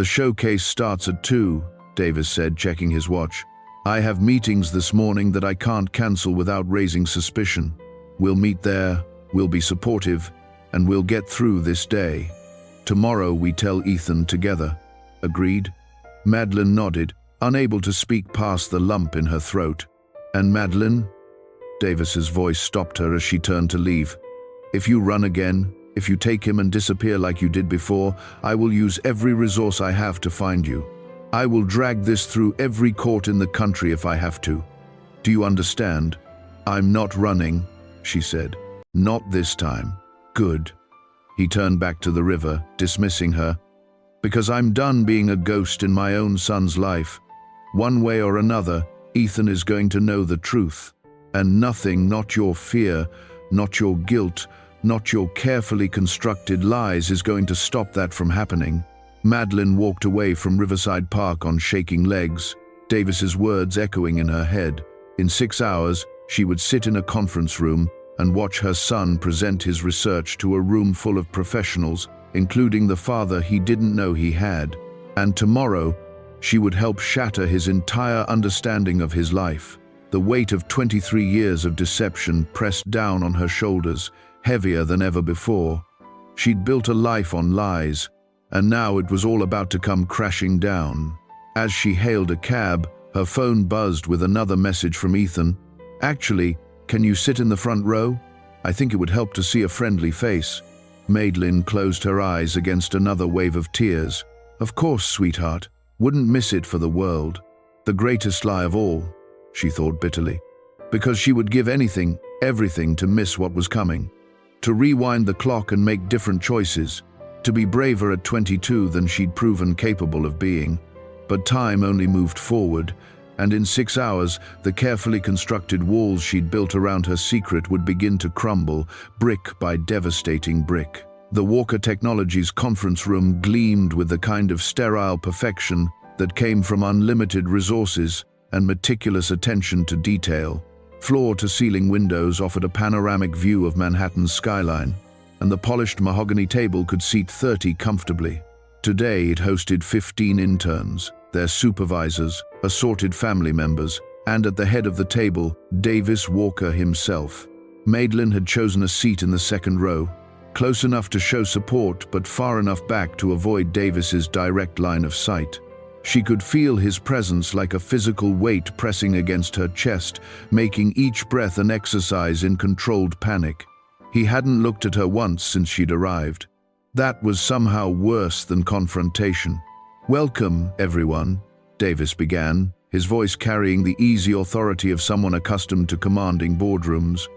The showcase starts at 2, Davis said, checking his watch. I have meetings this morning that I can't cancel without raising suspicion. We'll meet there, we'll be supportive, and we'll get through this day. Tomorrow we tell Ethan together. Agreed? Madelyn nodded, unable to speak past the lump in her throat. And Madelyn? Davis's voice stopped her as she turned to leave. If you run again, if you take him and disappear like you did before, I will use every resource I have to find you. I will drag this through every court in the country if I have to. Do you understand? I'm not running, she said. Not this time. Good. He turned back to the river, dismissing her. Because I'm done being a ghost in my own son's life. One way or another, Ethan is going to know the truth. And nothing, not your fear, not your guilt, not your carefully constructed lies is going to stop that from happening. Madelyn walked away from Riverside Park on shaking legs, Davis's words echoing in her head. In 6 hours, she would sit in a conference room and watch her son present his research to a room full of professionals, including the father he didn't know he had. And tomorrow, she would help shatter his entire understanding of his life. The weight of 23 years of deception pressed down on her shoulders, heavier than ever before. She'd built a life on lies, and now it was all about to come crashing down. As she hailed a cab, her phone buzzed with another message from Ethan. Actually, can you sit in the front row? I think it would help to see a friendly face. Madelyn closed her eyes against another wave of tears. Of course, sweetheart. Wouldn't miss it for the world. The greatest lie of all, she thought bitterly. Because she would give anything, everything to miss what was coming. To rewind the clock and make different choices. To be braver at 22 than she'd proven capable of being. But time only moved forward, and in 6 hours, the carefully constructed walls she'd built around her secret would begin to crumble, brick by devastating brick. The Walker Technologies conference room gleamed with the kind of sterile perfection that came from unlimited resources and meticulous attention to detail. Floor-to-ceiling windows offered a panoramic view of Manhattan's skyline, and the polished mahogany table could seat 30 comfortably. Today it hosted 15 interns, their supervisors, assorted family members, and at the head of the table, Davis Walker himself. Madelyn had chosen a seat in the second row, close enough to show support but far enough back to avoid Davis's direct line of sight. She could feel his presence like a physical weight pressing against her chest, making each breath an exercise in controlled panic. He hadn't looked at her once since she'd arrived. That was somehow worse than confrontation. "Welcome, everyone," Davis began, his voice carrying the easy authority of someone accustomed to commanding boardrooms.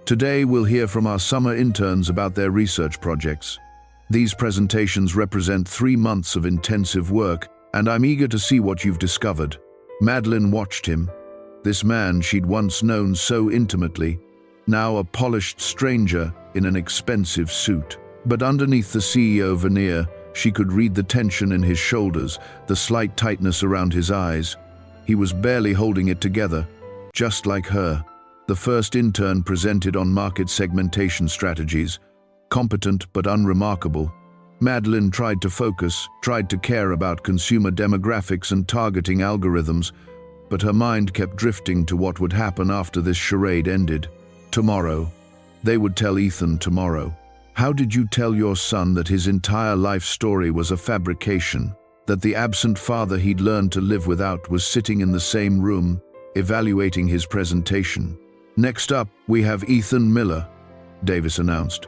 "Today we'll hear from our summer interns about their research projects. These presentations represent 3 months of intensive work, and I'm eager to see what you've discovered." Madelyn watched him. This man she'd once known so intimately, now a polished stranger in an expensive suit. But underneath the CEO veneer, she could read the tension in his shoulders, the slight tightness around his eyes. He was barely holding it together, just like her. The first intern presented on market segmentation strategies, competent but unremarkable. Madelyn tried to focus, tried to care about consumer demographics and targeting algorithms, but her mind kept drifting to what would happen after this charade ended. Tomorrow. They would tell Ethan tomorrow. How did you tell your son that his entire life story was a fabrication? That the absent father he'd learned to live without was sitting in the same room, evaluating his presentation? "Next up, we have Ethan Miller," Davis announced.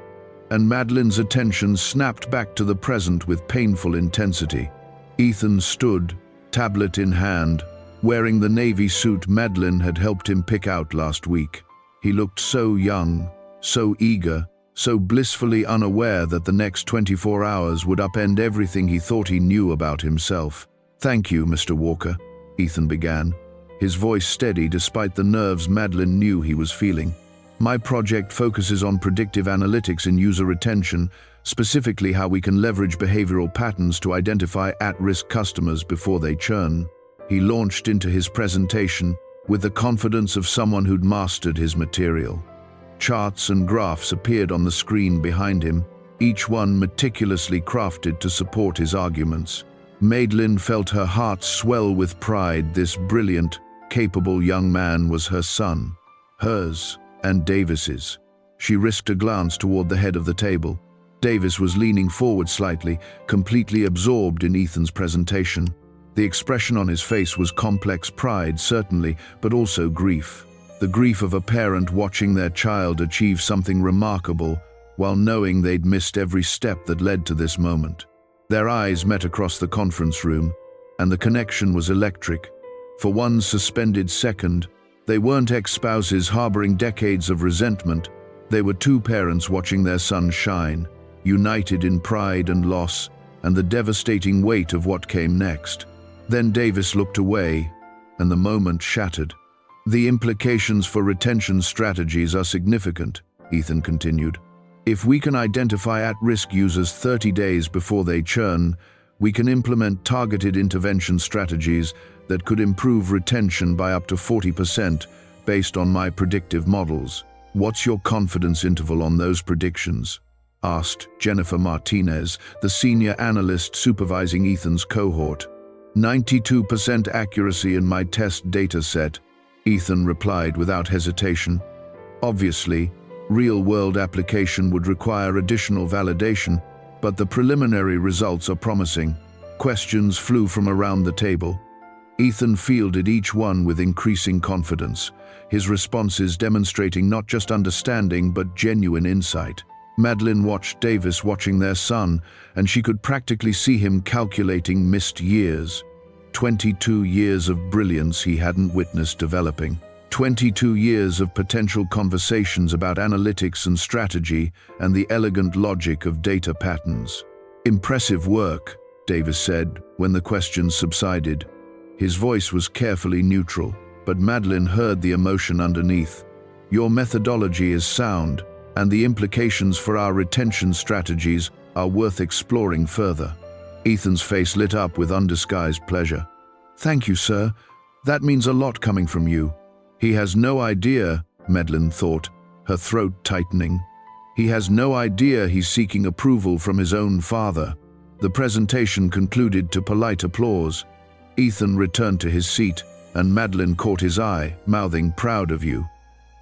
And Madelyn's attention snapped back to the present with painful intensity. Ethan stood, tablet in hand, wearing the navy suit Madelyn had helped him pick out last week. He looked so young, so eager, so blissfully unaware that the next 24 hours would upend everything he thought he knew about himself. "Thank you, Mr. Walker," Ethan began, his voice steady despite the nerves Madelyn knew he was feeling. "My project focuses on predictive analytics and user retention, specifically how we can leverage behavioral patterns to identify at-risk customers before they churn." He launched into his presentation with the confidence of someone who'd mastered his material. Charts and graphs appeared on the screen behind him, each one meticulously crafted to support his arguments. Madelyn felt her heart swell with pride. This brilliant, capable young man was her son, hers and Davis's. She risked a glance toward the head of the table. Davis was leaning forward slightly, completely absorbed in Ethan's presentation. The expression on his face was complex pride, certainly, but also grief. The grief of a parent watching their child achieve something remarkable while knowing they'd missed every step that led to this moment. Their eyes met across the conference room, and the connection was electric. For one suspended second, they weren't ex-spouses harboring decades of resentment. They were two parents watching their son shine, united in pride and loss, and the devastating weight of what came next. Then Davis looked away, and the moment shattered. The implications for retention strategies are significant, Ethan continued. If we can identify at-risk users 30 days before they churn, we can implement targeted intervention strategies that could improve retention by up to 40% based on my predictive models. What's your confidence interval on those predictions? Asked Jennifer Martinez, the senior analyst supervising Ethan's cohort. 92% accuracy in my test data set, Ethan replied without hesitation. Obviously, real-world application would require additional validation, but the preliminary results are promising. Questions flew from around the table. Ethan fielded each one with increasing confidence, his responses demonstrating not just understanding but genuine insight. Madelyn watched Davis watching their son, and she could practically see him calculating missed years. 22 years of brilliance he hadn't witnessed developing. 22 years of potential conversations about analytics and strategy and the elegant logic of data patterns. Impressive work, Davis said when the questions subsided. His voice was carefully neutral, but Madelyn heard the emotion underneath. Your methodology is sound, and the implications for our retention strategies are worth exploring further. Ethan's face lit up with undisguised pleasure. Thank you, sir. That means a lot coming from you. He has no idea, Madelyn thought, her throat tightening. He has no idea he's seeking approval from his own father. The presentation concluded to polite applause. Ethan returned to his seat, and Madelyn caught his eye, mouthing, "Proud of you."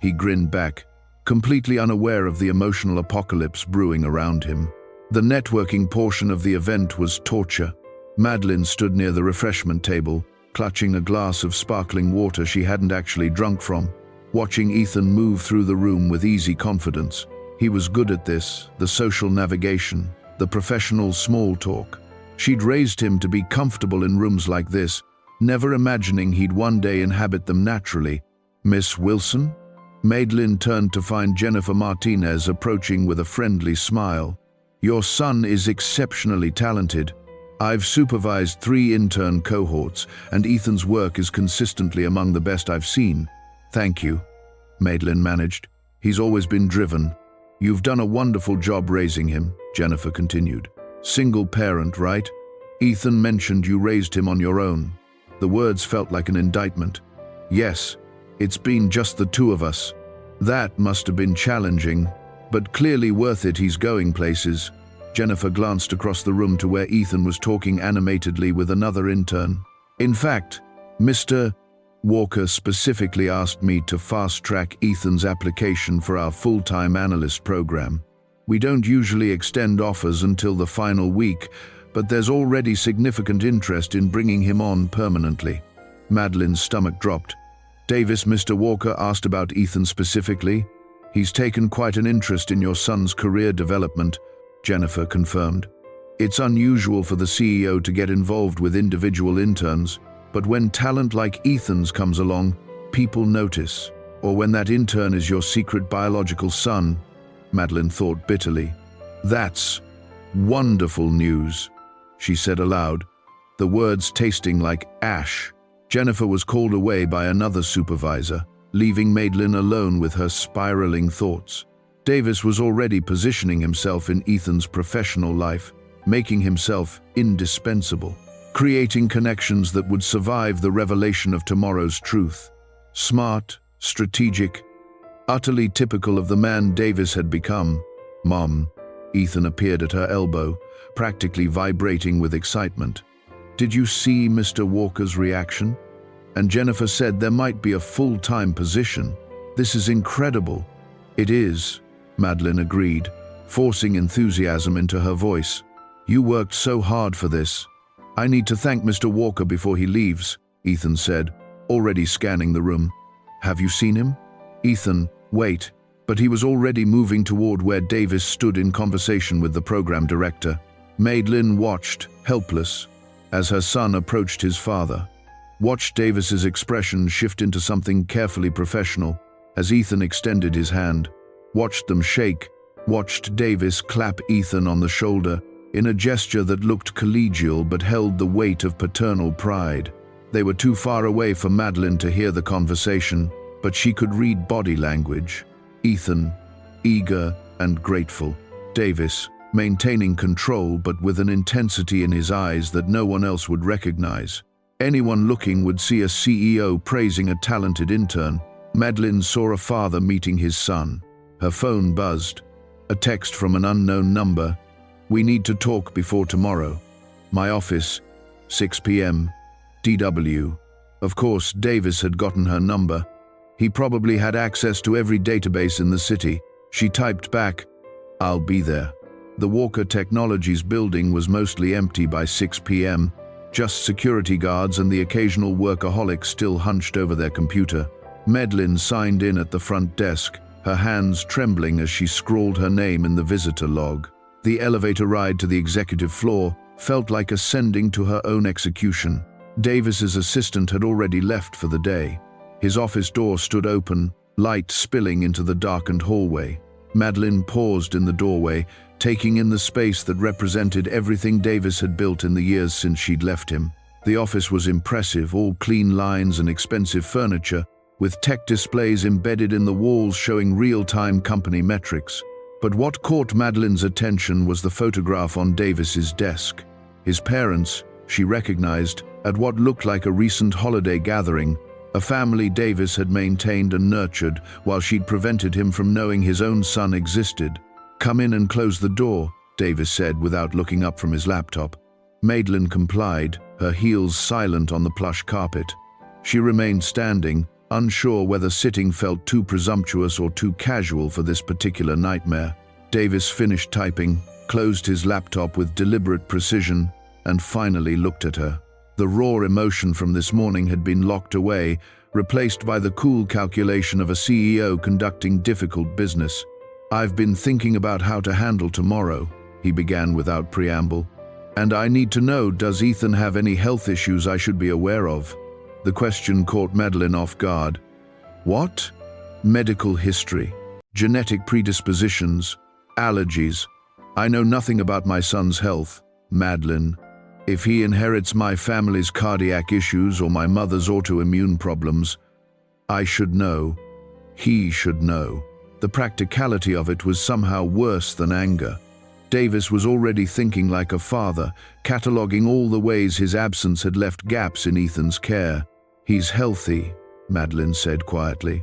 He grinned back, completely unaware of the emotional apocalypse brewing around him. The networking portion of the event was torture. Madelyn stood near the refreshment table, clutching a glass of sparkling water she hadn't actually drunk from, watching Ethan move through the room with easy confidence. He was good at this, the social navigation, the professional small talk. She'd raised him to be comfortable in rooms like this, never imagining he'd one day inhabit them naturally. "Miss Wilson?" Madelyn turned to find Jennifer Martinez approaching with a friendly smile. "Your son is exceptionally talented. I've supervised 3 intern cohorts, and Ethan's work is consistently among the best I've seen." "Thank you," Madelyn managed. "He's always been driven. You've done a wonderful job raising him," Jennifer continued. "Single parent, right? Ethan mentioned you raised him on your own." The words felt like an indictment. "Yes, it's been just the 2 of us. That must have been challenging, but clearly worth it. He's going places." Jennifer glanced across the room to where Ethan was talking animatedly with another intern. "In fact, Mr. Walker specifically asked me to fast-track Ethan's application for our full-time analyst program. We don't usually extend offers until the final week, but there's already significant interest in bringing him on permanently." Madelyn's stomach dropped. "Davis, Mr. Walker asked about Ethan specifically. He's taken quite an interest in your son's career development," Jennifer confirmed. "It's unusual for the CEO to get involved with individual interns, but when talent like Ethan's comes along, people notice. Or when that intern is your secret biological son," Madelyn thought bitterly. "That's wonderful news," she said aloud, the words tasting like ash. Jennifer was called away by another supervisor, leaving Madelyn alone with her spiraling thoughts. Davis was already positioning himself in Ethan's professional life, making himself indispensable, creating connections that would survive the revelation of tomorrow's truth. Smart, strategic, utterly typical of the man Davis had become. "Mom," Ethan appeared at her elbow, practically vibrating with excitement. Did you see Mr. Walker's reaction? And Jennifer said there might be a full-time position. This is incredible. It is, Madelyn agreed, forcing enthusiasm into her voice. You worked so hard for this. I need to thank Mr. Walker before he leaves, Ethan said, already scanning the room. Have you seen him? Ethan, wait, but he was already moving toward where Davis stood in conversation with the program director. Madelyn watched, helpless, as her son approached his father. Watched Davis's expression shift into something carefully professional as Ethan extended his hand. Watched them shake. Watched Davis clap Ethan on the shoulder in a gesture that looked collegial but held the weight of paternal pride. They were too far away for Madelyn to hear the conversation, but she could read body language. Ethan, eager and grateful. Davis, maintaining control but with an intensity in his eyes that no one else would recognize. Anyone looking would see a CEO praising a talented intern. Madelyn saw a father meeting his son. Her phone buzzed. A text from an unknown number. We need to talk before tomorrow. My office, 6 p.m. DW. Of course, Davis had gotten her number. He probably had access to every database in the city. She typed back, I'll be there. The Walker Technologies building was mostly empty by 6 p.m. Just security guards and the occasional workaholic still hunched over their computer. Madelyn signed in at the front desk, her hands trembling as she scrawled her name in the visitor log. The elevator ride to the executive floor felt like ascending to her own execution. Davis's assistant had already left for the day. His office door stood open, light spilling into the darkened hallway. Madelyn paused in the doorway, taking in the space that represented everything Davis had built in the years since she'd left him. The office was impressive, all clean lines and expensive furniture, with tech displays embedded in the walls showing real-time company metrics. But what caught Madelyn's attention was the photograph on Davis's desk. His parents, she recognized, at what looked like a recent holiday gathering, a family Davis had maintained and nurtured while she'd prevented him from knowing his own son existed. Come in and close the door, Davis said without looking up from his laptop. Madelyn complied, her heels silent on the plush carpet. She remained standing, unsure whether sitting felt too presumptuous or too casual for this particular nightmare. Davis finished typing, closed his laptop with deliberate precision, and finally looked at her. The raw emotion from this morning had been locked away, replaced by the cool calculation of a CEO conducting difficult business. I've been thinking about how to handle tomorrow, he began without preamble. And I need to know, does Ethan have any health issues I should be aware of? The question caught Madelyn off guard. What? Medical history, genetic predispositions, allergies. I know nothing about my son's health, Madelyn. If he inherits my family's cardiac issues or my mother's autoimmune problems, I should know. He should know. The practicality of it was somehow worse than anger. Davis was already thinking like a father, cataloging all the ways his absence had left gaps in Ethan's care. He's healthy, Madelyn said quietly.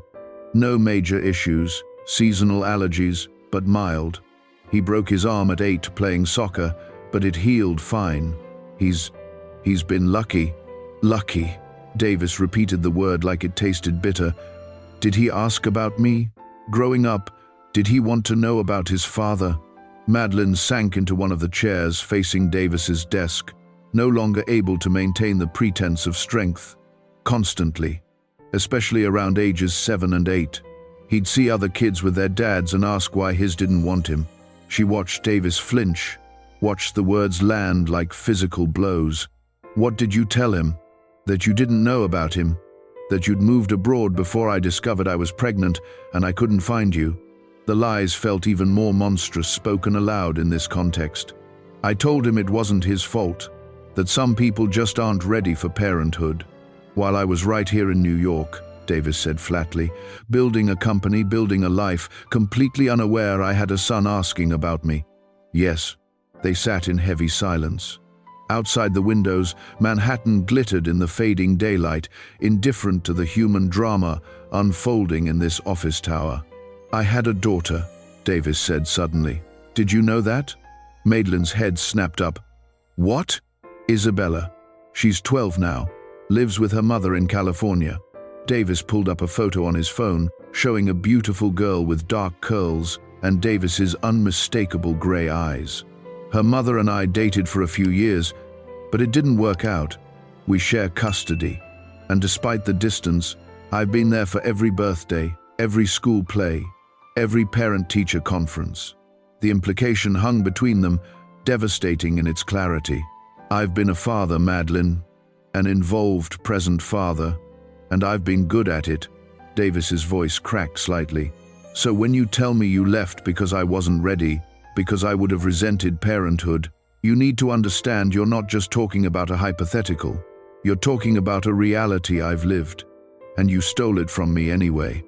No major issues, seasonal allergies, but mild. He broke his arm at 8 playing soccer, but it healed fine. He's been lucky. Lucky. Davis repeated the word like it tasted bitter. Did he ask about me? Growing up, did he want to know about his father? Madelyn sank into one of the chairs facing Davis's desk, no longer able to maintain the pretense of strength. Constantly, especially around ages 7 and 8. He'd see other kids with their dads and ask why his didn't want him. She watched Davis flinch, watched the words land like physical blows. What did you tell him? That you didn't know about him? That you'd moved abroad before I discovered I was pregnant and I couldn't find you? The lies felt even more monstrous spoken aloud in this context. I told him it wasn't his fault, that some people just aren't ready for parenthood. While I was right here in New York, Davis said flatly, building a company, building a life, completely unaware I had a son asking about me. Yes. They sat in heavy silence. Outside the windows, Manhattan glittered in the fading daylight, indifferent to the human drama unfolding in this office tower. I had a daughter, Davis said suddenly. Did you know that? Madelyn's head snapped up. What? Isabella. She's 12 now, lives with her mother in California. Davis pulled up a photo on his phone, showing a beautiful girl with dark curls and Davis's unmistakable gray eyes. Her mother and I dated for a few years, but it didn't work out. We share custody, and despite the distance, I've been there for every birthday, every school play, every parent-teacher conference. The implication hung between them, devastating in its clarity. I've been a father, Madelyn, an involved present father, and I've been good at it. Davis's voice cracked slightly. So when you tell me you left because I wasn't ready, because I would have resented parenthood, you need to understand you're not just talking about a hypothetical. You're talking about a reality I've lived, and you stole it from me anyway.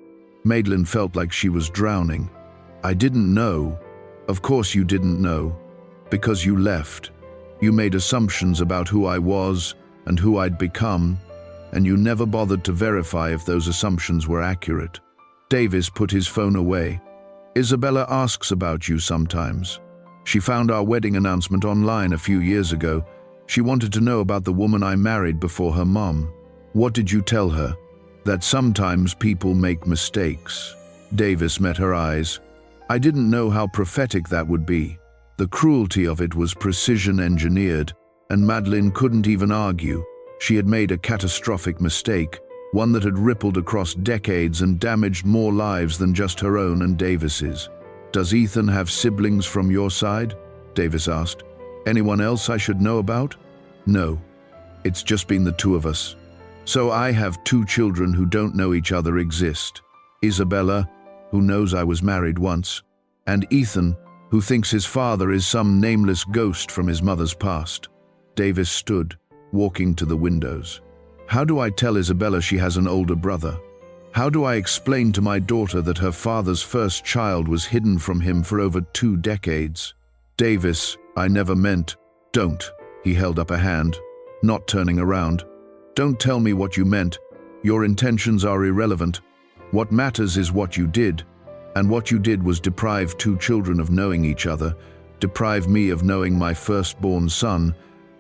Madelyn felt like she was drowning. I didn't know. Of course you didn't know, because you left. You made assumptions about who I was and who I'd become, and you never bothered to verify if those assumptions were accurate. Davis put his phone away. Isabella asks about you sometimes. She found our wedding announcement online a few years ago. She wanted to know about the woman I married before her mom. What did you tell her? That sometimes people make mistakes. Davis met her eyes. I didn't know how prophetic that would be. The cruelty of it was precision engineered, and Madelyn couldn't even argue. She had made a catastrophic mistake, one that had rippled across decades and damaged more lives than just her own and Davis's. Does Ethan have siblings from your side? Davis asked. Anyone else I should know about? No. It's just been the two of us. So I have two children who don't know each other exist. Isabella, who knows I was married once, and Ethan, who thinks his father is some nameless ghost from his mother's past. Davis stood, walking to the windows. How do I tell Isabella she has an older brother? How do I explain to my daughter that her father's first child was hidden from him for over 2 decades? Davis, I never meant. Don't. He held up a hand, not turning around. Don't tell me what you meant. Your intentions are irrelevant. What matters is what you did. And what you did was deprive 2 children of knowing each other, deprive me of knowing my firstborn son,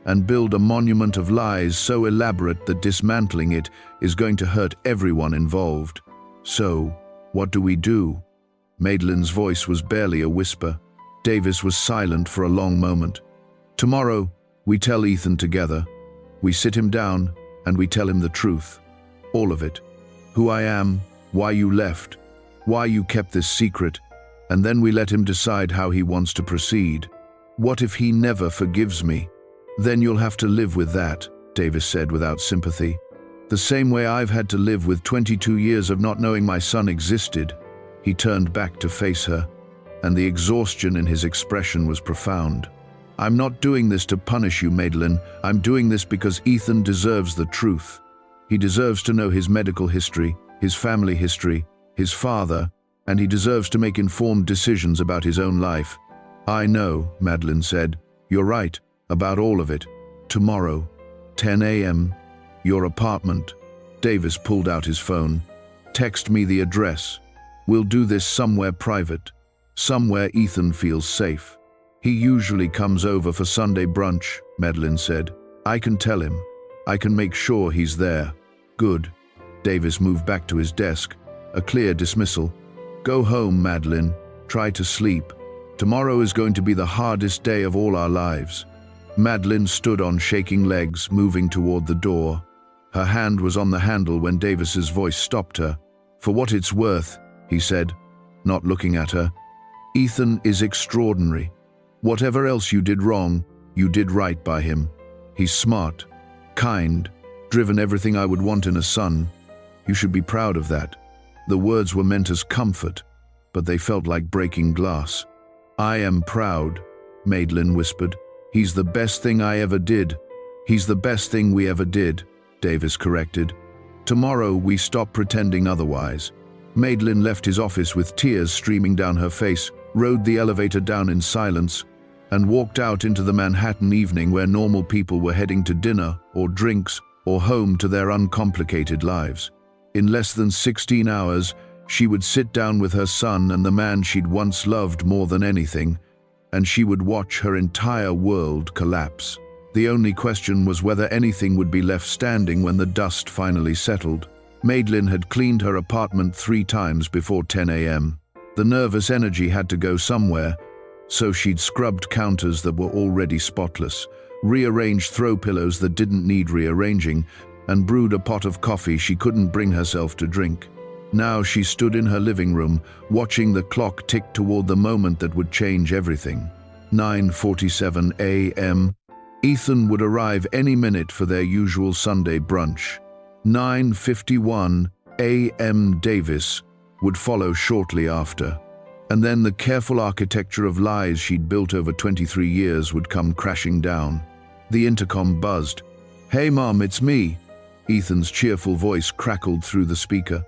and build a monument of lies so elaborate that dismantling it is going to hurt everyone involved. So, what do we do? Madelyn's voice was barely a whisper. Davis was silent for a long moment. Tomorrow, we tell Ethan together. We sit him down, and we tell him the truth. All of it. Who I am, why you left, why you kept this secret, and then we let him decide how he wants to proceed. What if he never forgives me? Then you'll have to live with that, Davis said without sympathy. The same way I've had to live with 22 years of not knowing my son existed. He turned back to face her, and the exhaustion in his expression was profound. I'm not doing this to punish you, Madelyn. I'm doing this because Ethan deserves the truth. He deserves to know his medical history, his family history, his father, and he deserves to make informed decisions about his own life. I know, Madelyn said. You're right. About all of it. Tomorrow, 10 a.m., your apartment. Davis pulled out his phone. Text me the address. We'll do this somewhere private, somewhere Ethan feels safe. He usually comes over for Sunday brunch, Madelyn said. I can tell him. I can make sure he's there. Good. Davis moved back to his desk, a clear dismissal. Go home, Madelyn. Try to sleep. Tomorrow is going to be the hardest day of all our lives. Madelyn stood on shaking legs, moving toward the door. Her hand was on the handle when Davis's voice stopped her. For what it's worth, he said, not looking at her. Ethan is extraordinary. Whatever else you did wrong, you did right by him. He's smart, kind, driven everything I would want in a son. You should be proud of that. The words were meant as comfort, but they felt like breaking glass. I am proud, Madelyn whispered. He's the best thing I ever did. He's the best thing we ever did, Davis corrected. Tomorrow we stop pretending otherwise. Madelyn left his office with tears streaming down her face, rode the elevator down in silence, and walked out into the Manhattan evening where normal people were heading to dinner or drinks or home to their uncomplicated lives. In less than 16 hours, she would sit down with her son and the man she'd once loved more than anything, and she would watch her entire world collapse. The only question was whether anything would be left standing when the dust finally settled. Madelyn had cleaned her apartment 3 times before 10 a.m. The nervous energy had to go somewhere, so she'd scrubbed counters that were already spotless, rearranged throw pillows that didn't need rearranging, and brewed a pot of coffee she couldn't bring herself to drink. Now she stood in her living room, watching the clock tick toward the moment that would change everything. 9:47 a.m. Ethan would arrive any minute for their usual Sunday brunch. 9:51 a.m. Davis would follow shortly after. And then the careful architecture of lies she'd built over 23 years would come crashing down. The intercom buzzed. "Hey Mom, it's me." Ethan's cheerful voice crackled through the speaker.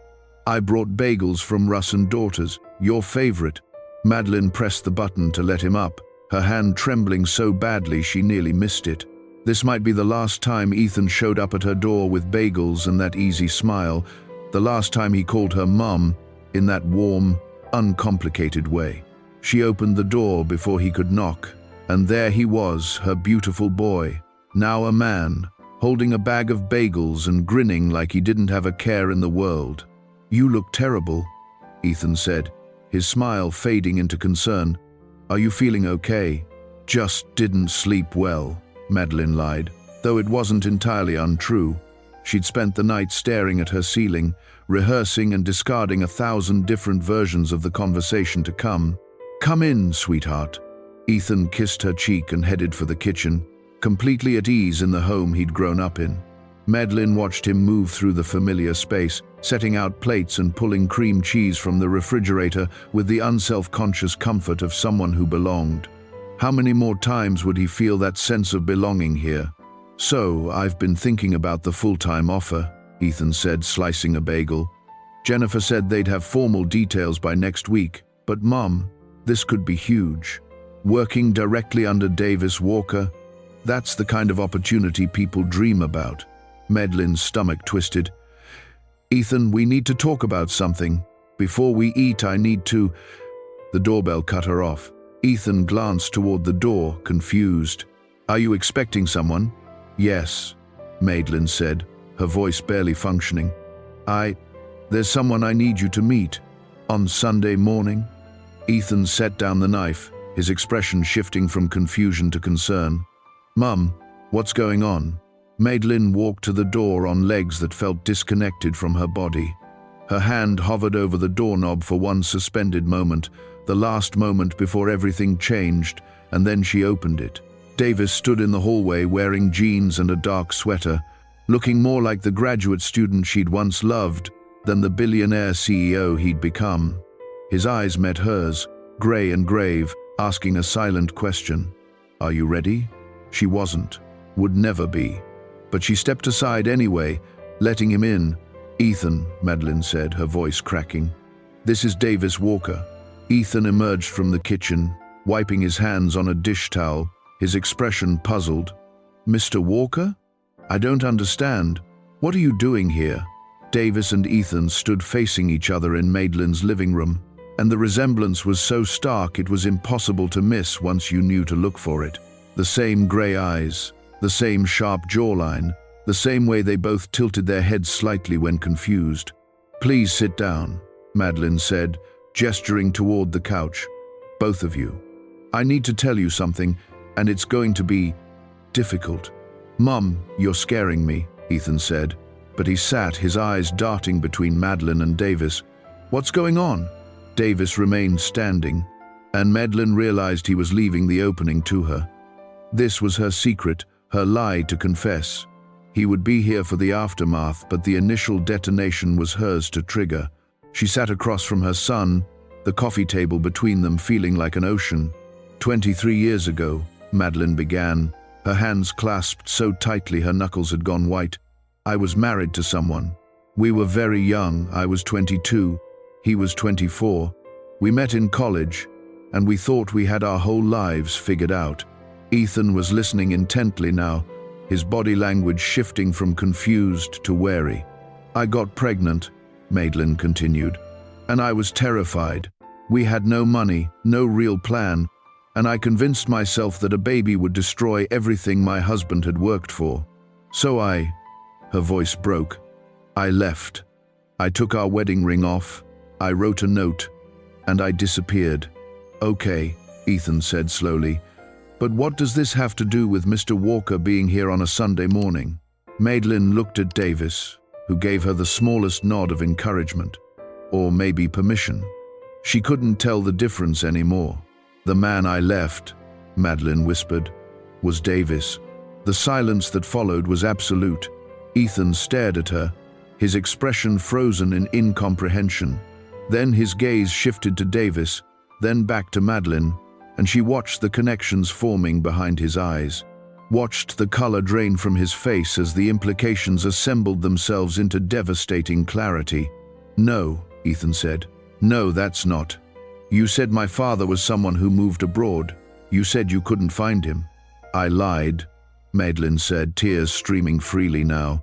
"I brought bagels from Russ and Daughters, your favorite." Madelyn pressed the button to let him up, her hand trembling so badly she nearly missed it. This might be the last time Ethan showed up at her door with bagels and that easy smile, the last time he called her Mom in that warm, uncomplicated way. She opened the door before he could knock, and there he was, her beautiful boy, now a man, holding a bag of bagels and grinning like he didn't have a care in the world. "You look terrible," Ethan said, his smile fading into concern. "Are you feeling okay?" "Just didn't sleep well," Madelyn lied, though it wasn't entirely untrue. She'd spent the night staring at her ceiling, rehearsing and discarding 1,000 different versions of the conversation to come. "Come in, sweetheart." Ethan kissed her cheek and headed for the kitchen, completely at ease in the home he'd grown up in. Madelyn watched him move through the familiar space, setting out plates and pulling cream cheese from the refrigerator with the unself-conscious comfort of someone who belonged. How many more times would he feel that sense of belonging here? "So, I've been thinking about the full-time offer," Ethan said, slicing a bagel. "Jennifer said they'd have formal details by next week, but Mom, this could be huge. Working directly under Davis Walker, that's the kind of opportunity people dream about." Madelyn's stomach twisted. "Ethan, we need to talk about something. Before we eat, I need to—" The doorbell cut her off. Ethan glanced toward the door, confused. "Are you expecting someone?" "Yes," Madelyn said, her voice barely functioning. There's someone I need you to meet." "On Sunday morning?" Ethan set down the knife, his expression shifting from confusion to concern. "Mum, what's going on?" Madelyn walked to the door on legs that felt disconnected from her body. Her hand hovered over the doorknob for one suspended moment, the last moment before everything changed, and then she opened it. Davis stood in the hallway wearing jeans and a dark sweater, looking more like the graduate student she'd once loved than the billionaire CEO he'd become. His eyes met hers, gray and grave, asking a silent question. "Are you ready?" She wasn't, would never be. But she stepped aside anyway, letting him in. "Ethan," Madelyn said, her voice cracking. "This is Davis Walker." Ethan emerged from the kitchen, wiping his hands on a dish towel, his expression puzzled. "Mr. Walker? I don't understand. What are you doing here?" Davis and Ethan stood facing each other in Madelyn's living room, and the resemblance was so stark it was impossible to miss once you knew to look for it. The same gray eyes, the same sharp jawline, the same way they both tilted their heads slightly when confused. "Please sit down," Madelyn said, gesturing toward the couch. "Both of you. I need to tell you something, and it's going to be difficult." "Mum, you're scaring me," Ethan said, but he sat, his eyes darting between Madelyn and Davis. "What's going on?" Davis remained standing, and Madelyn realized he was leaving the opening to her. This was her secret, her lie to confess. He would be here for the aftermath, but the initial detonation was hers to trigger. She sat across from her son, the coffee table between them feeling like an ocean. 23 years ago, Madelyn began, her hands clasped so tightly her knuckles had gone white. "I was married to someone. We were very young. I was 22. He was 24. We met in college, and we thought we had our whole lives figured out." Ethan was listening intently now, his body language shifting from confused to wary. "I got pregnant," Madelyn continued, "and I was terrified. We had no money, no real plan. and I convinced myself that a baby would destroy everything my husband had worked for. So her voice broke. I left. I took our wedding ring off. I wrote a note, and I disappeared. Okay, Ethan said slowly. But what does this have to do with Mr. Walker being here on a Sunday morning? Madelyn looked at Davis, who gave her the smallest nod of encouragement, or maybe permission. She couldn't tell the difference anymore. The man I left, Madelyn whispered, was Davis. The silence that followed was absolute. Ethan stared at her, his expression frozen in incomprehension. Then his gaze shifted to Davis, then back to Madelyn, and she watched the connections forming behind his eyes, watched the color drain from his face as the implications assembled themselves into devastating clarity. No, Ethan said. No, that's not. You said my father was someone who moved abroad. You said you couldn't find him. I lied, Madelyn said, tears streaming freely now.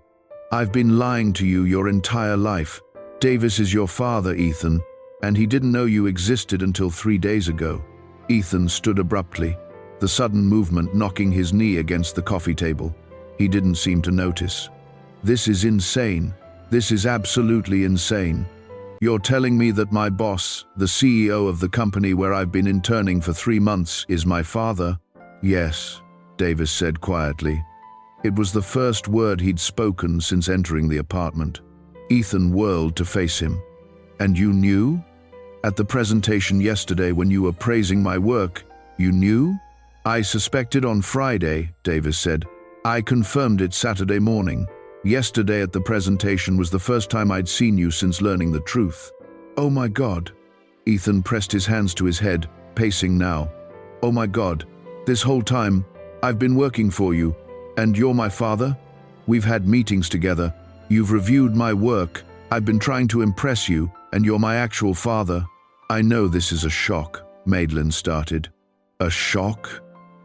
I've been lying to you your entire life. Davis is your father, Ethan, and he didn't know you existed until 3 days ago. Ethan stood abruptly, the sudden movement knocking his knee against the coffee table. He didn't seem to notice. This is insane. This is absolutely insane. You're telling me that my boss, the CEO of the company where I've been interning for 3 months, is my father? Yes, Davis said quietly. It was the first word he'd spoken since entering the apartment. Ethan whirled to face him. And you knew? At the presentation yesterday when you were praising my work, you knew? I suspected on Friday, Davis said. I confirmed it Saturday morning. Yesterday at the presentation was the first time I'd seen you since learning the truth. Oh my God. Ethan pressed his hands to his head, pacing now. Oh my God. This whole time, I've been working for you. And you're my father? We've had meetings together. You've reviewed my work. I've been trying to impress you, and you're my actual father. I know this is a shock, Madelyn started. A shock?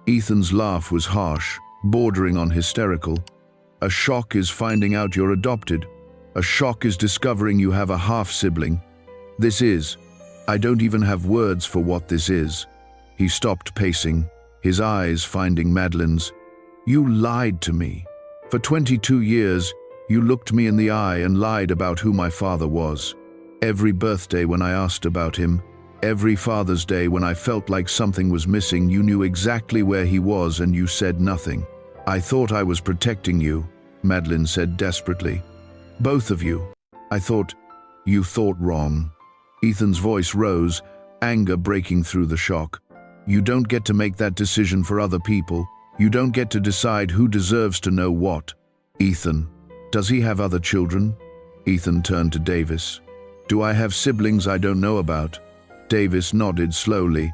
Ethan's laugh was harsh, bordering on hysterical. A shock is finding out you're adopted. A shock is discovering you have a half-sibling. This is. I don't even have words for what this is. He stopped pacing, his eyes finding Madelyn's. You lied to me. For 22 years, you looked me in the eye and lied about who my father was. Every birthday when I asked about him, every Father's Day when I felt like something was missing, you knew exactly where he was and you said nothing. I thought I was protecting you, Madelyn said desperately. Both of you. I thought, you thought wrong. Ethan's voice rose, anger breaking through the shock. You don't get to make that decision for other people. You don't get to decide who deserves to know what. Ethan, does he have other children? Ethan turned to Davis. Do I have siblings I don't know about? Davis nodded slowly.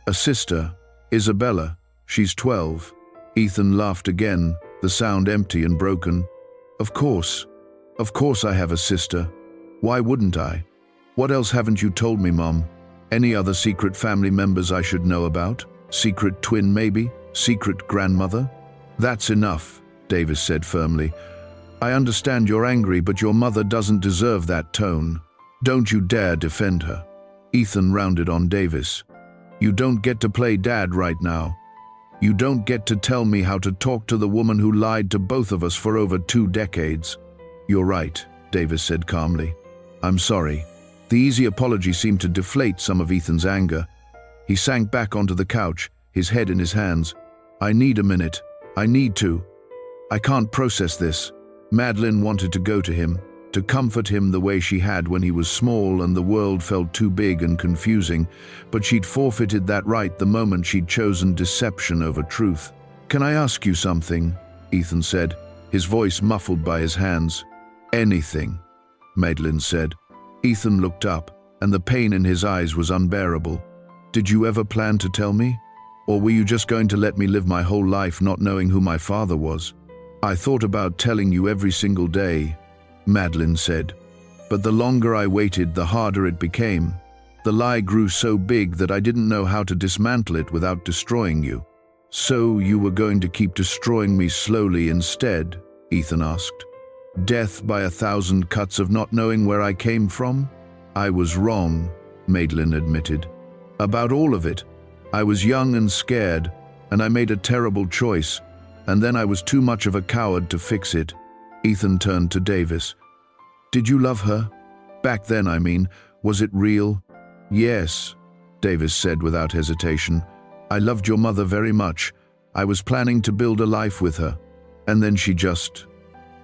A sister, Isabella. She's 12. Ethan laughed again, the sound empty and broken. Of course I have a sister. Why wouldn't I? What else haven't you told me, Mom? Any other secret family members I should know about? Secret twin, maybe? Secret grandmother? That's enough, Davis said firmly. I understand you're angry, but your mother doesn't deserve that tone. Don't you dare defend her. Ethan rounded on Davis. You don't get to play dad right now. You don't get to tell me how to talk to the woman who lied to both of us for over 2 decades. You're right, Davis said calmly. I'm sorry. The easy apology seemed to deflate some of Ethan's anger. He sank back onto the couch, his head in his hands. I need a minute. I need to. I can't process this. Madelyn wanted to go to him, to comfort him the way she had when he was small and the world felt too big and confusing, but she'd forfeited that right the moment she'd chosen deception over truth. Can I ask you something? Ethan said, his voice muffled by his hands. Anything, Madelyn said. Ethan looked up, and the pain in his eyes was unbearable. Did you ever plan to tell me? Or were you just going to let me live my whole life not knowing who my father was? I thought about telling you every single day, Madelyn said. But the longer I waited, the harder it became. The lie grew so big that I didn't know how to dismantle it without destroying you. So you were going to keep destroying me slowly instead? Ethan asked. Death by 1,000 cuts of not knowing where I came from? I was wrong, Madelyn admitted. About all of it. I was young and scared, and I made a terrible choice, and then I was too much of a coward to fix it." Ethan turned to Davis. "Did you love her? Back then, I mean. Was it real?" "Yes," Davis said without hesitation. "I loved your mother very much. I was planning to build a life with her. And then she just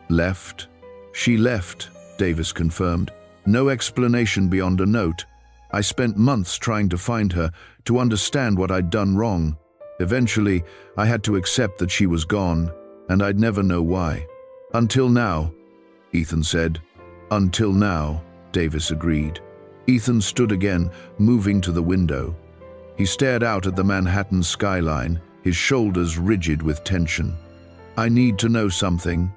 left." "She left," Davis confirmed. "No explanation beyond a note. I spent months trying to find her, to understand what I'd done wrong. Eventually, I had to accept that she was gone, and I'd never know why. Until now," Ethan said. "Until now," Davis agreed. Ethan stood again, moving to the window. He stared out at the Manhattan skyline, his shoulders rigid with tension. "I need to know something,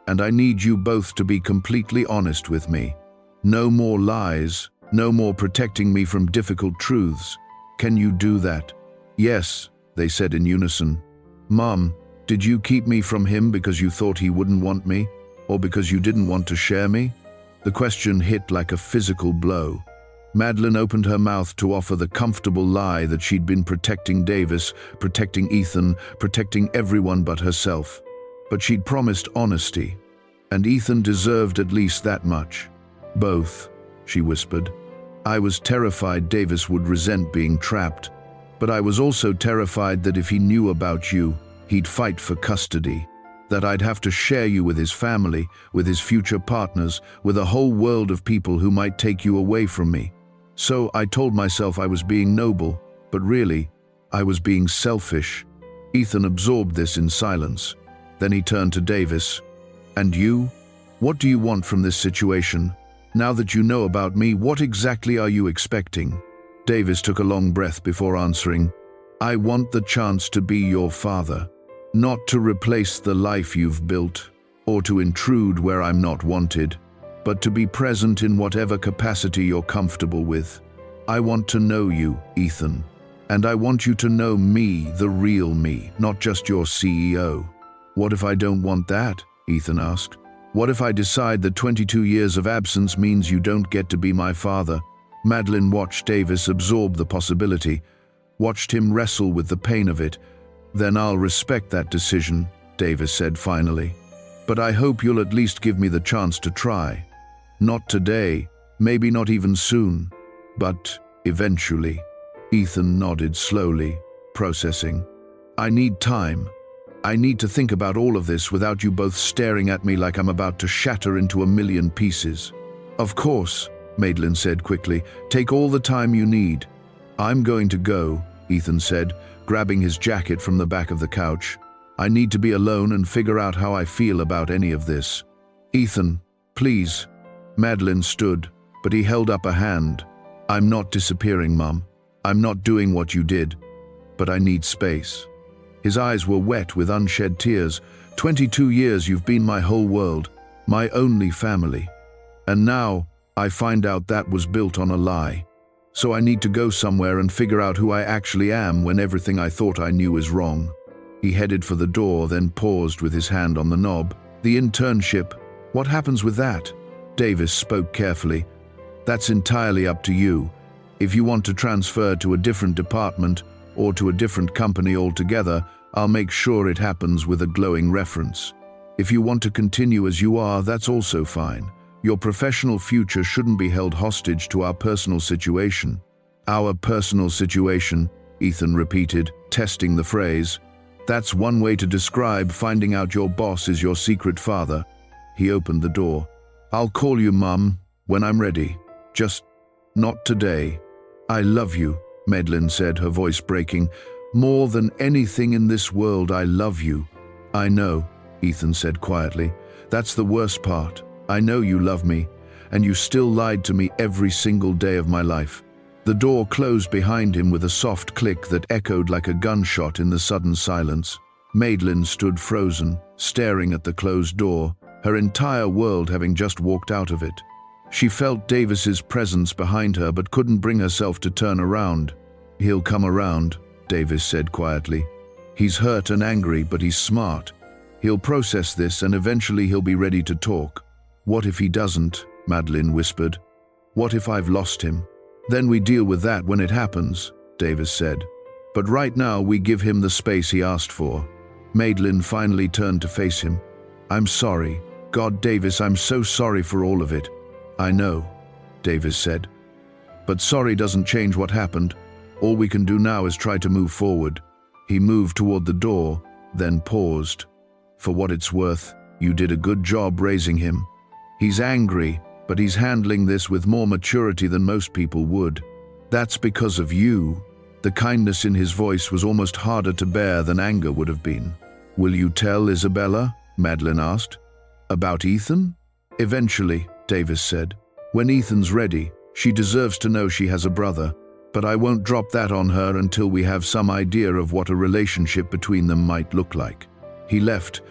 and I need you both to be completely honest with me. No more lies, no more protecting me from difficult truths. Can you do that?" "Yes," they said in unison. "Mom, did you keep me from him because you thought he wouldn't want me, or because you didn't want to share me?" The question hit like a physical blow. Madelyn opened her mouth to offer the comfortable lie that she'd been protecting Davis, protecting Ethan, protecting everyone but herself. But she'd promised honesty, and Ethan deserved at least that much. "Both," she whispered. "I was terrified Davis would resent being trapped, but I was also terrified that if he knew about you, he'd fight for custody, that I'd have to share you with his family, with his future partners, with a whole world of people who might take you away from me. So I told myself I was being noble, but really, I was being selfish." Ethan absorbed this in silence. Then he turned to Davis. "And you? What do you want from this situation? Now that you know about me, what exactly are you expecting?" Davis took a long breath before answering. "I want the chance to be your father, not to replace the life you've built, or to intrude where I'm not wanted, but to be present in whatever capacity you're comfortable with. I want to know you, Ethan, and I want you to know me, the real me, not just your CEO." "What if I don't want that?" Ethan asked. "What if I decide that 22 years of absence means you don't get to be my father?" Madelyn watched Davis absorb the possibility, watched him wrestle with the pain of it. "Then I'll respect that decision," Davis said finally. "But I hope you'll at least give me the chance to try. Not today, maybe not even soon, but eventually." Ethan nodded slowly, processing. "I need time. I need to think about all of this without you both staring at me like I'm about to shatter into a million pieces." "Of course," Madelyn said quickly. "Take all the time you need." "I'm going to go," Ethan said, grabbing his jacket from the back of the couch. "I need to be alone and figure out how I feel about any of this." "Ethan, please." Madelyn stood, but he held up a hand. "I'm not disappearing, Mom. I'm not doing what you did, but I need space." His eyes were wet with unshed tears. 22 years you've been my whole world, my only family. And now, I find out that was built on a lie. So I need to go somewhere and figure out who I actually am when everything I thought I knew is wrong." He headed for the door, then paused with his hand on the knob. "The internship, what happens with that?" Davis spoke carefully. "That's entirely up to you. If you want to transfer to a different department or to a different company altogether, I'll make sure it happens with a glowing reference. If you want to continue as you are, that's also fine. Your professional future shouldn't be held hostage to our personal situation." "Our personal situation," Ethan repeated, testing the phrase. "That's one way to describe finding out your boss is your secret father." He opened the door. "I'll call you, Mum, when I'm ready. Just not today." "I love you," Madelyn said, her voice breaking. "More than anything in this world, I love you." "I know," Ethan said quietly. "That's the worst part. I know you love me, and you still lied to me every single day of my life." The door closed behind him with a soft click that echoed like a gunshot in the sudden silence. Madelyn stood frozen, staring at the closed door, her entire world having just walked out of it. She felt Davis's presence behind her but couldn't bring herself to turn around. "He'll come around," Davis said quietly. "He's hurt and angry, but he's smart. He'll process this and eventually he'll be ready to talk." "What if he doesn't?" Madelyn whispered. "What if I've lost him?" "Then we deal with that when it happens," Davis said. But right now we give him the space he asked for. Madelyn finally turned to face him. I'm sorry. God, Davis, I'm so sorry for all of it. I know, Davis said. But sorry doesn't change what happened. All we can do now is try to move forward. He moved toward the door, then paused. For what it's worth, you did a good job raising him. He's angry, but he's handling this with more maturity than most people would. That's because of you. The kindness in his voice was almost harder to bear than anger would have been. Will you tell Isabella? Madelyn asked. About Ethan? Eventually, Davis said. When Ethan's ready, she deserves to know she has a brother, but I won't drop that on her until we have some idea of what a relationship between them might look like. He left,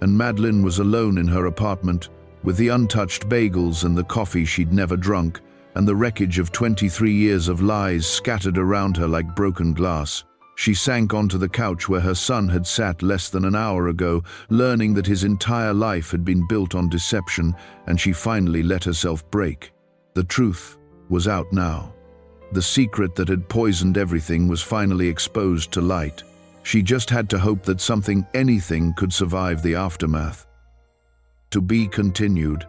and Madelyn was alone in her apartment, with the untouched bagels and the coffee she'd never drunk, and the wreckage of 23 years of lies scattered around her like broken glass. She sank onto the couch where her son had sat less than an hour ago, learning that his entire life had been built on deception, and she finally let herself break. The truth was out now. The secret that had poisoned everything was finally exposed to light. She just had to hope that anything could survive the aftermath. To be continued.